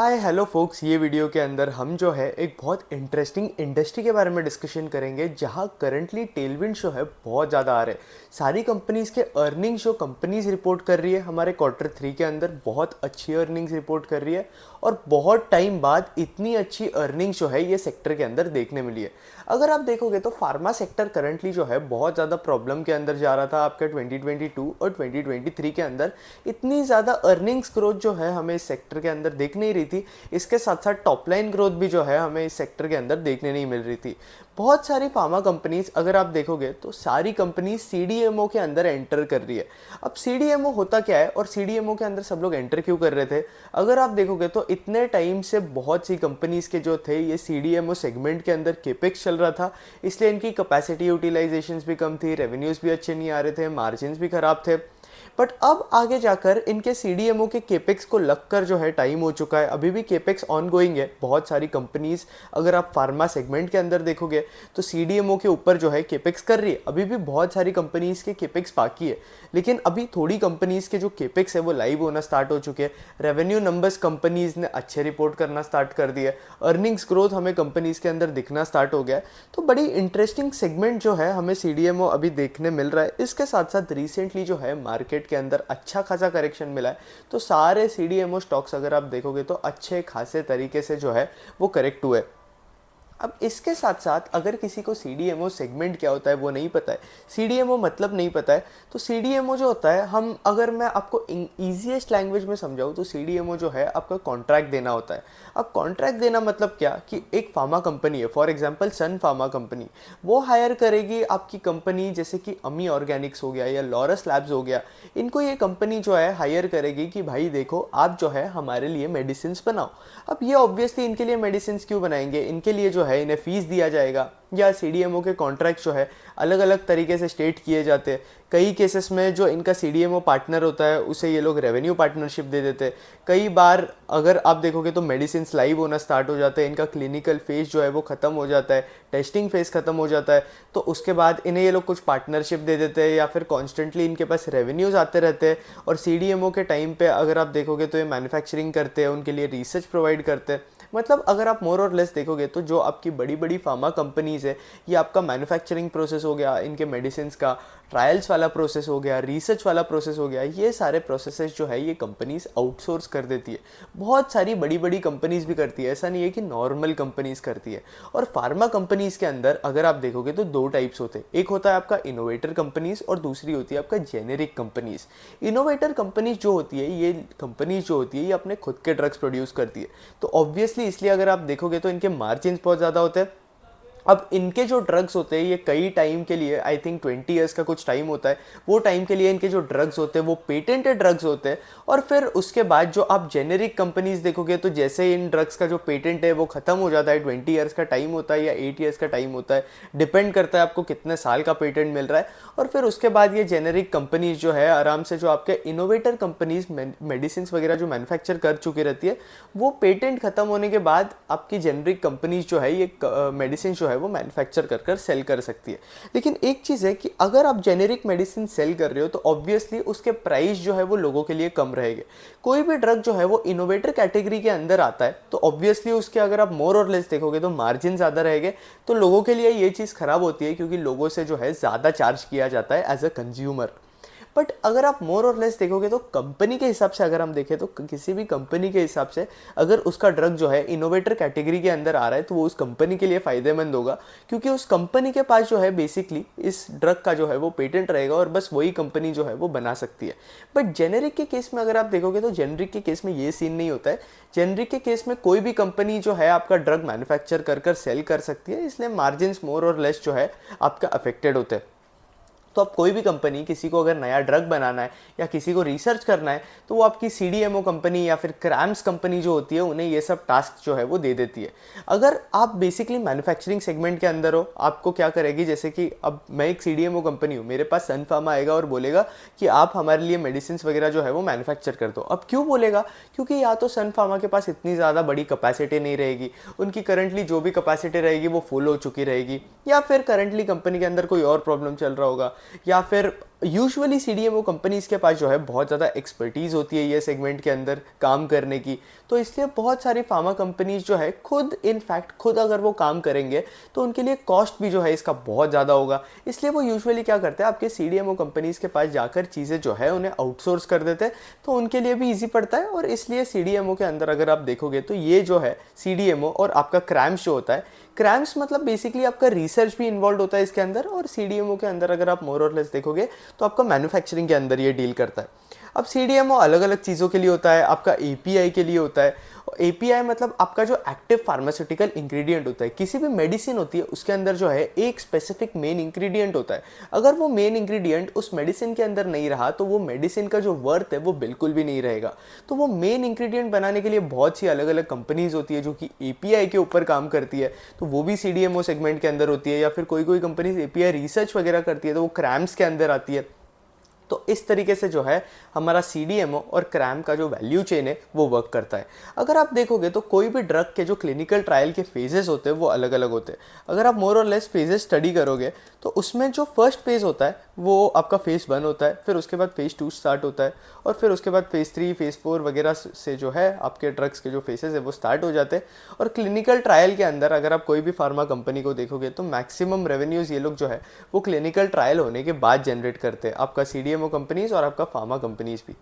Hi hello focus, ये video के अंदर हम जो है एक बहुत इंटरेस्टिंग इंडस्ट्री के बारे में डिस्कशन करेंगे जहां करंटली टेलविंड जो है बहुत ज़्यादा आ रहे हैं। सारी कंपनीज के अर्निंग्स जो कंपनीज रिपोर्ट कर रही है हमारे क्वार्टर 3 के अंदर बहुत अच्छी अर्निंग्स रिपोर्ट कर रही है और बहुत टाइम बाद इतनी अच्छी अर्निंग्स जो है ये सेक्टर के अंदर देखने मिली है। अगर आप देखोगे तो फार्मा सेक्टर करंटली जो है बहुत ज़्यादा प्रॉब्लम के अंदर जा रहा था आपके 2022 और 2023 के अंदर। इतनी ज़्यादा अर्निंग्स ग्रोथ जो है हमें इस सेक्टर के अंदर देख नहीं रही थी। इसके साथ साथ टॉप लाइन ग्रोथ भी जो है हमें इस सेक्टर के अंदर देखने नहीं मिल रही थी। बहुत सारी फार्मा कंपनीज अगर आप देखोगे तो सारी कंपनीज सीडीएमओ के अंदर एंटर कर रही है। अब सीडीएमओ होता क्या है और सीडीएमओ के अंदर सब लोग एंटर क्यों कर रहे थे? अगर आप देखोगे तो इतने टाइम से बहुत सी कंपनीज के जो थे ये सीडीएमओ सेगमेंट के अंदर केपेक्स चल रहा था, इसलिए इनकी कैपेसिटी यूटिलाइजेशंस भी कम थी, रेवेन्यूज भी अच्छे नहीं आ रहे थे, मार्जिन भी खराब थे। बट अब आगे जाकर इनके सीडीएमओ के केपेक्स को लगकर जो है टाइम हो चुका है। अभी भी केपेक्स ऑन गोइंग है। बहुत सारी कंपनीज अगर आप फार्मा सेगमेंट के अंदर देखोगे तो सीडीएमओ के ऊपर जो है केपेक्स कर रही है। अभी भी बहुत सारी कंपनीज के केपेक्स बाकी है, लेकिन अभी थोड़ी कंपनीज के जो केपेक्स है वो लाइव होना स्टार्ट हो चुके हैं। रेवेन्यू नंबर्स कंपनीज ने अच्छे रिपोर्ट करना स्टार्ट कर दिए, अर्निंग्स ग्रोथ हमें कंपनीज के अंदर दिखना स्टार्ट हो गया है। तो बड़ी इंटरेस्टिंग सेगमेंट जो है हमें सीडीएमओ अभी देखने मिल रहा है। इसके साथ साथ रिसेंटली जो है मार्केट के अंदर अच्छा खासा करेक्शन मिला है, तो सारे सीडीएमओ स्टॉक्स अगर आप देखोगे तो अच्छे खासे तरीके से जो है वो करेक्ट हुए। अब इसके साथ साथ अगर किसी को सीडीएमओ सेगमेंट क्या होता है वो नहीं पता है, सीडीएमओ मतलब नहीं पता है, तो सीडीएमओ जो होता है, हम अगर मैं आपको ईजीएस्ट लैंग्वेज में समझाऊँ तो सीडीएमओ जो है आपका कॉन्ट्रैक्ट देना होता है। अब कॉन्ट्रैक्ट देना मतलब क्या कि एक फार्मा कंपनी है, for example Sun Pharma company, वो हायर करेगी आपकी कंपनी, जैसे कि अमी ऑर्गेनिक्स हो गया या लॉरस लैब्स हो गया। इनको ये कंपनी जो है हायर करेगी कि भाई देखो आप जो है हमारे लिए मेडिसिन बनाओ। अब ये ऑब्वियसली इनके लिए मेडिसिन क्यों बनाएंगे, इनके लिए जो है इन्हें फीस दिया जाएगा। या सीडीएमओ के कॉन्ट्रैक्ट जो है अलग अलग तरीके से स्टेट किए जाते हैं। कई केसेस में जो इनका सीडीएमओ पार्टनर होता है उसे ये लोग रेवेन्यू पार्टनरशिप दे देते हैं। कई बार अगर आप देखोगे तो मेडिसिन लाइव होना स्टार्ट हो जाते हैं, इनका क्लिनिकल फेज जो है वो खत्म हो जाता है, टेस्टिंग फेज खत्म हो जाता है, तो उसके बाद इन्हें ये लोग कुछ पार्टनरशिप दे देते हैं या फिर कॉन्स्टेंटली इनके पास रेवेन्यूज आते रहते हैं। और सीडीएमओ के टाइम पे अगर आप देखोगे तो ये मैन्युफैक्चरिंग करते हैं, उनके लिए रिसर्च प्रोवाइड करते हैं। मतलब अगर आप मोर और लेस देखोगे तो जो आपकी बड़ी बड़ी फार्मा कंपनीज है, ये आपका मैन्युफैक्चरिंग प्रोसेस हो गया, इनके मेडिसिन का ट्रायल्स वाला प्रोसेस हो गया, रिसर्च वाला प्रोसेस हो गया, ये सारे प्रोसेसेस जो है ये कंपनीज आउटसोर्स कर देती है। बहुत सारी बड़ी बड़ी कंपनीज भी करती है, ऐसा नहीं है कि नॉर्मल कंपनीज करती है। और फार्मा कंपनीज के अंदर अगर आप देखोगे तो दो टाइप्स होते हैं, एक होता है आपका इनोवेटर कंपनीज और दूसरी होती है आपका जेनेरिक कंपनीज। इनोवेटर कंपनीज जो होती है, ये कंपनीज जो होती है ये अपने खुद के ड्रग्स प्रोड्यूस करती है, तो ऑब्वियसली इसलिए अगर आप देखोगे तो इनके मार्जिन बहुत ज़्यादा होते हैं। अब इनके जो ड्रग्स होते हैं ये कई टाइम के लिए, आई थिंक 20 ईयर्स का कुछ टाइम होता है, वो टाइम के लिए इनके जो ड्रग्स होते हैं वो पेटेंटेड ड्रग्स होते हैं। और फिर उसके बाद जो आप जेनेरिक कंपनीज देखोगे तो जैसे इन ड्रग्स का जो पेटेंट है वो खत्म हो जाता है, 20 ईयर्स का टाइम होता है या 8 ईयर्स का टाइम होता है, डिपेंड करता है आपको कितने साल का पेटेंट मिल रहा है। और फिर उसके बाद ये जेनेरिक कंपनीज जो है आराम से, जो आपके इनोवेटर कंपनीज मेडिसिन वगैरह जो मैन्युफैक्चर कर चुकी रहती है, वो पेटेंट खत्म होने के बाद आपकी जेनेरिक कंपनीज जो है ये मेडिसिन जो है वो मैन्युफैक्चर कर कर सेल कर सकती है। लेकिन एक चीज़ है कि अगर आप जेनेरिक मेडिसिन सेल कर रहे हो तो ऑब्वियसली उसके प्राइस जो है वो लोगों के लिए कम रहेंगे। कोई भी ड्रग जो है वो इनोवेटर कैटेगरी के अंदर आता है तो ऑब्वियसली उसके अगर आप मोर और लेस देखोगे तो मार्जिन ज़्यादा रहेंगे, तो लोगों के लिए ये चीज़ खराब होती है क्योंकि लोगों से जो है ज़्यादा चार्ज किया जाता है एज अ कंज्यूमर। बट अगर आप मोर और लेस देखोगे तो कंपनी के हिसाब से अगर हम देखें तो किसी भी कंपनी के हिसाब से अगर उसका ड्रग जो है इनोवेटर कैटेगरी के अंदर आ रहा है तो वो उस कंपनी के लिए फ़ायदेमंद होगा, क्योंकि उस कंपनी के पास जो है बेसिकली इस ड्रग का जो है वो पेटेंट रहेगा और बस वही कंपनी जो है वो बना सकती है। बट जेनेरिक के केस में अगर आप देखोगे तो जेनेरिक के केस में ये सीन नहीं होता है। जेनेरिक के केस में कोई भी कंपनी जो है आपका ड्रग मैन्युफैक्चर कर कर सेल कर सकती है, इसलिए मार्जिन मोर और लेस जो है आपका अफेक्टेड होते हैं। तो अब कोई भी कंपनी किसी को अगर नया ड्रग बनाना है या किसी को रिसर्च करना है तो वो आपकी सीडीएमओ कंपनी या फिर क्रैम्स कंपनी जो होती है उन्हें ये सब टास्क जो है वो दे देती है। अगर आप बेसिकली मैन्युफैक्चरिंग सेगमेंट के अंदर हो, आपको क्या करेगी, जैसे कि अब मैं एक सीडीएमओ कंपनी हूँ, मेरे पास सन फार्मा आएगा और बोलेगा कि आप हमारे लिए मेडिसिन वगैरह जो है वो मैन्युफैक्चर कर दो। अब क्यों बोलेगा? क्योंकि या तो सन फार्मा के पास इतनी ज़्यादा बड़ी कैपेसिटी नहीं रहेगी, उनकी करंटली जो भी कैपेसिटी रहेगी वो फुल हो चुकी रहेगी, या फिर करंटली कंपनी के अंदर कोई और प्रॉब्लम चल रहा होगा, या फिर यूजुअली सीडीएमओ कंपनीज़ के पास जो है बहुत ज़्यादा एक्सपर्टीज़ होती है ये सेगमेंट के अंदर काम करने की। तो इसलिए बहुत सारी फार्मा कंपनीज़ जो है खुद अगर वो काम करेंगे तो उनके लिए कॉस्ट भी जो है इसका बहुत ज़्यादा होगा। इसलिए वो यूजुअली क्या करते हैं, आपके सीडीएमओ कंपनीज़ के पास जाकर चीज़ें जो है उन्हें आउटसोर्स कर देते हैं, तो उनके लिए भी ईजी पड़ता है। और इसलिए सीडीएमओ के अंदर अगर आप देखोगे तो ये जो है सीडीएमओ और आपका क्रैम्स जो होता है, क्रैम्स मतलब बेसिकली आपका रिसर्च भी इन्वॉल्व होता है इसके अंदर, और सीडीएमओ के अंदर अगर आप मोर और लेस देखोगे तो आपका मैन्युफैक्चरिंग के अंदर ये डील करता है। अब सीडीएमओ अलग अलग चीज़ों के लिए होता है, आपका एपीआई के लिए होता है। एपीआई मतलब आपका जो एक्टिव फार्मास्यूटिकल इंग्रेडिएंट होता है, किसी भी मेडिसिन होती है उसके अंदर जो है एक स्पेसिफिक मेन इंग्रेडिएंट होता है। अगर वो मेन इंग्रेडिएंट उस मेडिसिन के अंदर नहीं रहा तो वो मेडिसिन का जो वर्थ है वो बिल्कुल भी नहीं रहेगा। तो वो मेन इंग्रेडिएंट बनाने के लिए बहुत सी अलग अलग कंपनीज होती है जो कि एपीआई के ऊपर काम करती है, तो वो भी सीडीएमओ सेगमेंट के अंदर होती है। या फिर कोई कंपनी एपीआई रिसर्च वगैरह करती है तो वो क्रैम्स के अंदर आती है। तो इस तरीके से जो है हमारा सीडीएमओ और क्रैम का जो वैल्यू चेन है वो वर्क करता है। अगर आप देखोगे तो कोई भी ड्रग के जो क्लिनिकल ट्रायल के फेजेस होते हैं वो अलग अलग होते हैं। अगर आप मोर और लेस फेजेस स्टडी करोगे तो उसमें जो फर्स्ट फेज़ होता है वो आपका फेज़ 1 होता है, फिर उसके बाद फेज़ 2 स्टार्ट होता है, और फिर उसके बाद फेज़ 3 फेज़ 4 वगैरह से जो है आपके ड्रग्स के जो फेजेस है वो स्टार्ट हो जाते हैं। और क्लिनिकल ट्रायल के अंदर अगर आप कोई भी फार्मा कंपनी को देखोगे तो मैक्सिमम रेवेन्यूज़ ये लोग जो है वो क्लिनिकल ट्रायल होने के बाद जनरेट करते हैं, आपका सीडीएमओ कंपनीज और आपका फार्मा कंपनीज भी।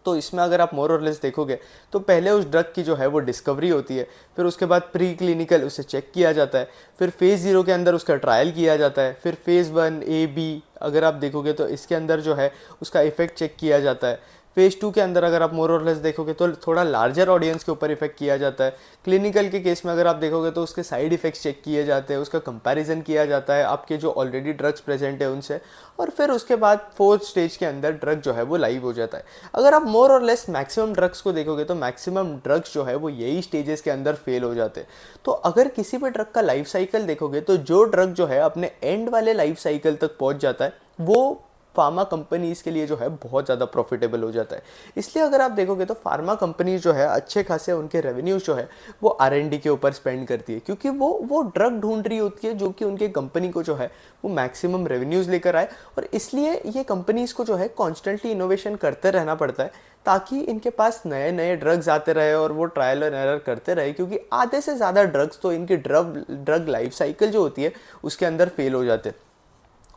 तो इसमें अगर आप मोर और लेस देखोगे तो पहले उस ड्रग की जो है वो डिस्कवरी होती है, फिर उसके बाद प्री क्लिनिकल उसे चेक किया जाता है, फिर फेज़ 0 के अंदर उसका ट्रायल किया जाता है, फिर फेज़ 1 ए बी अगर आप देखोगे तो इसके अंदर जो है उसका इफेक्ट चेक किया जाता है। फेज़ 2 के अंदर अगर आप मोर और लेस देखोगे तो थोड़ा लार्जर ऑडियंस के ऊपर इफेक्ट किया जाता है। क्लिनिकल के केस में अगर आप देखोगे तो उसके साइड इफेक्ट्स चेक किए जाते हैं, उसका कंपैरिजन किया जाता है आपके जो ऑलरेडी ड्रग्स प्रेजेंट है उनसे, और फिर उसके बाद 4th स्टेज के अंदर ड्रग जो है वो लाइव हो जाता है। अगर आप मोर और लेस मैक्सिमम ड्रग्स को देखोगे तो मैक्सिमम ड्रग्स जो है वो यही स्टेजेस के अंदर फेल हो जाते हैं। तो अगर किसी भी ड्रग का लाइफ साइकिल देखोगे तो जो ड्रग जो है अपने एंड वाले लाइफ साइकिल तक पहुंच जाता है वो फार्मा कंपनीज के लिए जो है बहुत ज़्यादा प्रॉफिटेबल हो जाता है। इसलिए अगर आप देखोगे तो फार्मा कंपनीज जो है अच्छे खासे उनके रेवेन्यूज जो है वो आर&डी के ऊपर स्पेंड करती है, क्योंकि वो ड्रग ढूंढ रही होती है जो कि उनके कंपनी को जो है वो मैक्सिमम रेवेन्यूज लेकर आए। और इसलिए ये कंपनीज को जो है कॉन्स्टेंटली इनोवेशन करते रहना पड़ता है ताकि इनके पास नए नए ड्रग्स आते रहे और वो ट्रायल एंड एरर करते रहे, क्योंकि आधे से ज़्यादा ड्रग्स तो इनकी ड्रग लाइफ साइकिल जो होती है उसके अंदर फेल हो जाते हैं।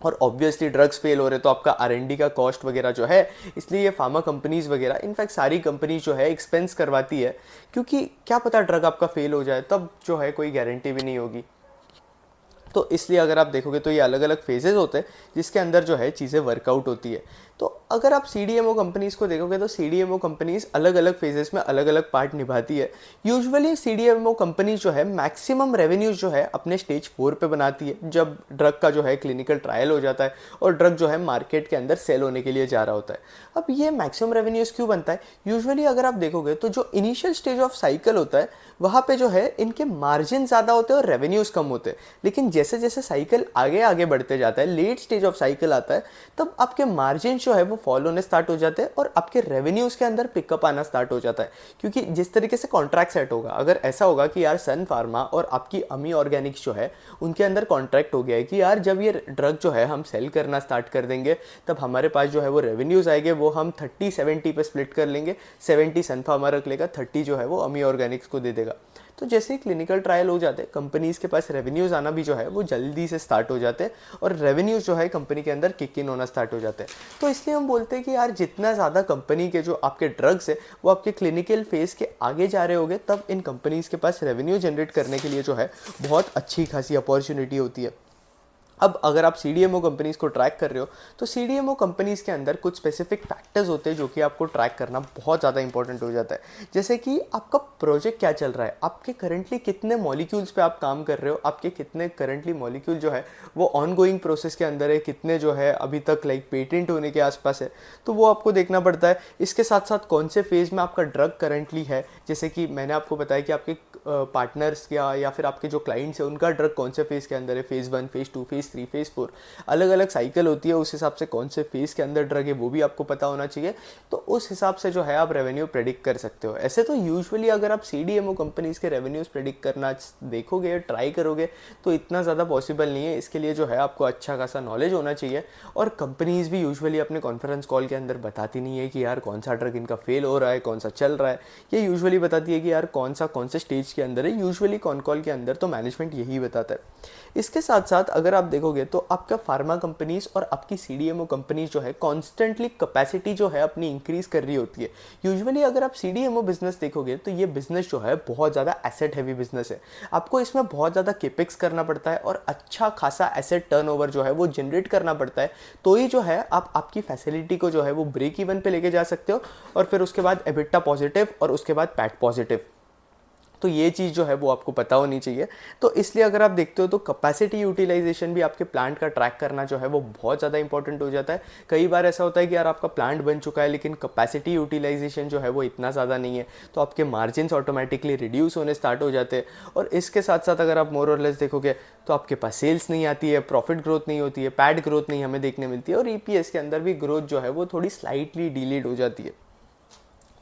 और ऑब्वियसली ड्रग्स फेल हो रहे तो आपका आर&डी का कॉस्ट वगैरह जो है, इसलिए ये फार्मा कंपनीज वगैरह इनफैक्ट सारी कंपनीज जो है एक्सपेंस करवाती है, क्योंकि क्या पता ड्रग आपका फेल हो जाए तब जो है कोई गारंटी भी नहीं होगी। तो इसलिए अगर आप देखोगे तो ये अलग अलग फेजेस होते हैं जिसके अंदर जो है चीज़ें वर्कआउट होती है। तो अगर आप सीडीएमओ कंपनीज़ को देखोगे तो सीडीएमओ कंपनीज़ अलग अलग फेजेस में अलग अलग पार्ट निभाती है। यूजुअली सीडीएमओ कंपनीज जो है मैक्सिमम रेवेन्यूज जो है अपने स्टेज 4 पे बनाती है, जब ड्रग का जो है क्लिनिकल ट्रायल हो जाता है और ड्रग जो है मार्केट के अंदर सेल होने के लिए जा रहा होता है। अब ये मैक्सिमम रेवेन्यूज क्यों बनता है? यूजुअली अगर आप देखोगे तो जो इनिशियल स्टेज ऑफ साइकिल होता है वहाँ पे जो है इनके मार्जिन ज़्यादा होते हैं और रेवेन्यूज़ कम होते हैं, लेकिन जैसे जैसे साइकिल आगे आगे बढ़ते जाता है, लेट स्टेज ऑफ साइकिल आता है, तब आपके मार्जिन जो है वो फॉल होने स्टार्ट हो जाते हैं और आपके रेवेन्यूज़ के अंदर पिकअप आना स्टार्ट हो जाता है। क्योंकि जिस तरीके से कॉन्ट्रैक्ट सेट होगा, अगर ऐसा होगा कि यार सन फार्मा और आपकी अमी ऑर्गेनिक्स जो है उनके अंदर कॉन्ट्रैक्ट हो गया है कि यार जब ये ड्रग जो है हम सेल करना स्टार्ट कर देंगे तब हमारे पास जो है वो रेवेन्यूज़ आएंगे, वो हम 30-70 पे स्प्लिट कर लेंगे, 70 सन फार्मा रख लेगा, 30 जो है वो अमी ऑर्गेनिक्स को दे देगा। तो जैसे ही क्लिनिकल ट्रायल हो जाते हैं कंपनीज़ के पास रेवेन्यूज़ आना भी जो है वो जल्दी से स्टार्ट हो जाते हैं और रेवेन्यूज़ जो है कंपनी के अंदर किक इन होना स्टार्ट हो जाते हैं। तो इसलिए हम बोलते हैं कि यार जितना ज़्यादा कंपनी के जो आपके ड्रग्स है वो आपके क्लिनिकल फेज़ के आगे जा रहे होंगे, तब इन कंपनीज़ के पास रेवेन्यू जनरेट करने के लिए जो है बहुत अच्छी खासी अपॉर्चुनिटी होती है। अब अगर आप सीडीएमओ कंपनीज़ को ट्रैक कर रहे हो तो सीडीएमओ कंपनीज़ के अंदर कुछ स्पेसिफिक फैक्टर्स होते हैं जो कि आपको ट्रैक करना बहुत ज़्यादा इंपॉर्टेंट हो जाता है। जैसे कि आपका प्रोजेक्ट क्या चल रहा है, आपके करंटली कितने मॉलिक्यूल्स पे आप काम कर रहे हो, आपके कितने करंटली मॉलिक्यूल जो है वो ऑनगोइंग प्रोसेस के अंदर है, कितने जो है अभी तक लाइक पेटेंट होने के आसपास है, तो वो आपको देखना पड़ता है। इसके साथ साथ कौन से फेज़ में आपका ड्रग करंटली है, जैसे कि मैंने आपको बताया कि आपके पार्टनर्स या फिर आपके जो क्लाइंट्स हैं उनका ड्रग कौन से फेज़ के अंदर है, phase 1 phase 2 phase phase 3, phase 4, अलग अलग साइकिल होती है, उस हिसाब से कौन से फेज़ के अंदर ड्रग है वो भी आपको पता होना चाहिए। तो उस हिसाब से जो है आप रेवेन्यू प्रेडिक्ट कर सकते हो। ऐसे तो यूजुअली अगर आप CDMO कंपनीज़ के रेवेन्यूज़ प्रेडिक्ट करना देखोगे, ट्राई करोगे, तो इतना ज़्यादा पॉसिबल नहीं है। इसके लिए जो है आपको अच्छा खासा नॉलेज होना चाहिए। और कंपनीज़ भी यूजुअली अपने कॉन्फ्रेंस कॉल के अंदर बताती नहीं है कि यार कौन सा ड्रग इनका फेल हो रहा है, कौन सा चल रहा है। ये यूजुअली बताती है कि यार कौन से स्टेज के अंदर है। यूजुअली कॉन कॉल के अंदर तो मैनेजमेंट यही बताता है। इसके साथ साथ अगर आप देखोगे तो आपका फार्मा कंपनीज और आपकी CDMO कंपनीज जो है कॉन्स्टेंटली कैपेसिटी जो है अपनी इंक्रीज कर रही होती है। यूजुअली अगर आप CDMO बिजनेस देखोगे तो ये बिजनेस जो है बहुत ज़्यादा एसेट हैवी बिजनेस है। आपको इसमें बहुत ज़्यादा केपेक्स करना पड़ता है और अच्छा खासा एसेट टर्नओवर जो है वो जनरेट करना पड़ता है, तो ही जो है आप आपकी फैसिलिटी को जो है वो ब्रेक इवन पे लेके जा सकते हो और फिर उसके बाद एबिटा पॉजिटिव और उसके बाद पैट पॉजिटिव। तो ये चीज़ जो है वो आपको पता होनी चाहिए। तो इसलिए अगर आप देखते हो तो कैपेसिटी यूटिलाइजेशन भी आपके प्लांट का ट्रैक करना जो है वो बहुत ज़्यादा इंपॉर्टेंट हो जाता है। कई बार ऐसा होता है कि यार आपका प्लांट बन चुका है लेकिन कैपेसिटी यूटिलाइजेशन जो है वो इतना ज़्यादा नहीं है, तो आपके मार्जिन्स ऑटोमेटिकली रिड्यूस होने स्टार्ट हो जाते हैं। और इसके साथ साथ अगर आप मोर और लेस देखोगे तो आपके पास सेल्स नहीं आती है, प्रॉफिट ग्रोथ नहीं होती है, पैड ग्रोथ नहीं हमें देखने मिलती है और EPS के अंदर भी ग्रोथ जो है वो थोड़ी स्लाइटली डिलेड हो जाती है।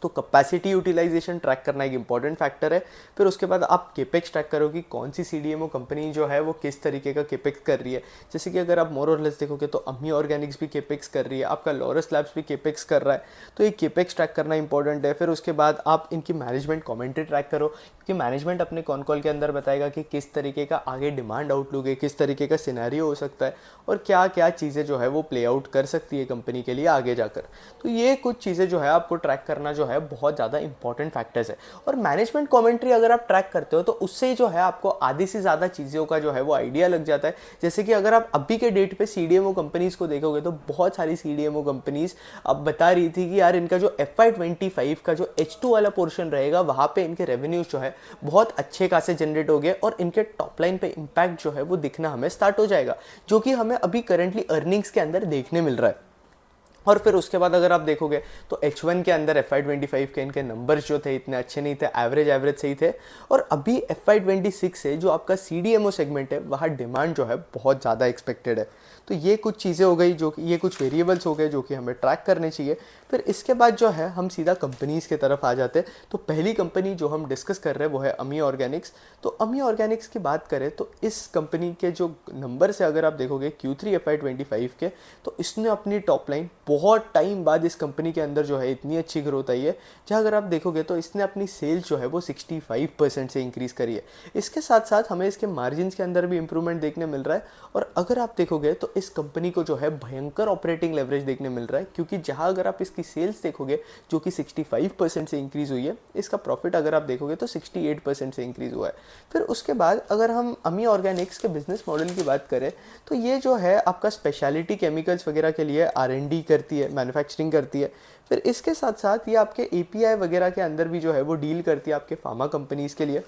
तो कैपेसिटी यूटिलाइजेशन ट्रैक करना एक इंपॉर्टेंट फैक्टर है। फिर उसके बाद आप केपेक्स ट्रैक करो कि कौन सी CDMO कंपनी जो है वो किस तरीके का केपेक्स कर रही है। जैसे कि अगर आप मोर और लेस देखोगे तो अम्मी ऑर्गेनिक्स भी केपेक्स कर रही है, आपका लॉरस लैब्स भी केपेक्स कर रहा है, तो ये केपेक्स ट्रैक करना इंपॉर्टेंट है। फिर उसके बाद आप इनकी मैनेजमेंट कमेंट्री ट्रैक करो, क्योंकि मैनेजमेंट अपने कॉन कॉल के अंदर बताएगा कि किस तरीके का आगे डिमांड आउटलुक है, किस तरीके का सिनेरियो हो सकता है और क्या क्या चीज़ें जो है वो प्ले आउट कर सकती है कंपनी के लिए आगे जाकर। तो ये कुछ चीज़ें जो है आपको ट्रैक करना जो है बहुत ज़्यादा इंपॉर्टेंट फैक्टर्स है। और मैनेजमेंट कमेंट्री अगर आप ट्रैक करते हो तो उससे जो है आपको आधी से ज़्यादा चीज़ों का जो है वो आइडिया लग जाता है। जैसे कि अगर आप अभी के डेट पे CDMO कंपनीज़ को देखोगे तो बहुत सारी CDMO कंपनीज़ अब बता रही थी कि यार इनका जो FY25 का जो H2 वाला पोर्शन रहेगा वहाँ पे इनके रेवेन्यूज जो है बहुत अच्छे खासे जनरेट हो गए और इनके टॉप लाइन पे इम्पैक्ट जो है वो दिखना हमें स्टार्ट हो जाएगा, जो कि हमें अभी करंटली अर्निंग्स के अंदर देखने मिल रहा है। और फिर उसके बाद अगर आप देखोगे तो H1 के अंदर FY25 के इनके नंबर्स जो थे इतने अच्छे नहीं थे, एवरेज एवरेज सही थे। और अभी FY26 से जो आपका CDMO सेगमेंट है वहाँ डिमांड जो है बहुत ज़्यादा एक्सपेक्टेड है। तो ये कुछ चीज़ें हो गई जो कि ये कुछ वेरिएबल्स हो गए जो कि हमें ट्रैक करने चाहिए। फिर इसके बाद जो है हम सीधा कंपनीज़ की तरफ आ जाते हैं। तो पहली कंपनी जो हम डिस्कस कर रहे हैं वो है अमी ऑर्गेनिक्स। तो अमी ऑर्गेनिक्स की बात करें तो इस कंपनी के जो नंबर से अगर आप देखोगे Q3 FY25 के, तो इसने अपनी टॉप लाइन बहुत टाइम बाद इस कंपनी के अंदर जो है इतनी अच्छी ग्रोथ आई है, जहाँ अगर आप देखोगे तो इसने अपनी सेल्स जो है वो 65% से इंक्रीज करी है। इसके साथ साथ हमें इसके मार्जिन्स के अंदर भी इंप्रूवमेंट देखने मिल रहा है। और अगर आप देखोगे तो इस कंपनी को जो है भयंकर ऑपरेटिंग लेवरेज देखने मिल रहा है, क्योंकि जहाँ अगर आप इसकी सेल्स देखोगे जो कि 65% से इंक्रीज हुई है, इसका प्रॉफिट अगर आप देखोगे तो 68% से इंक्रीज हुआ है। फिर उसके बाद अगर हम अमी ऑर्गेनिक्स के बिजनेस मॉडल की बात करें तो ये जो है आपका स्पेशलिटी केमिकल्स वगैरह के लिए R&D करती है, मैन्युफैक्चरिंग करती है। फिर इसके साथ साथ ये आपके API वगैरह के अंदर भी जो है वो डील करती है आपके फार्मा कंपनीज़ के लिए।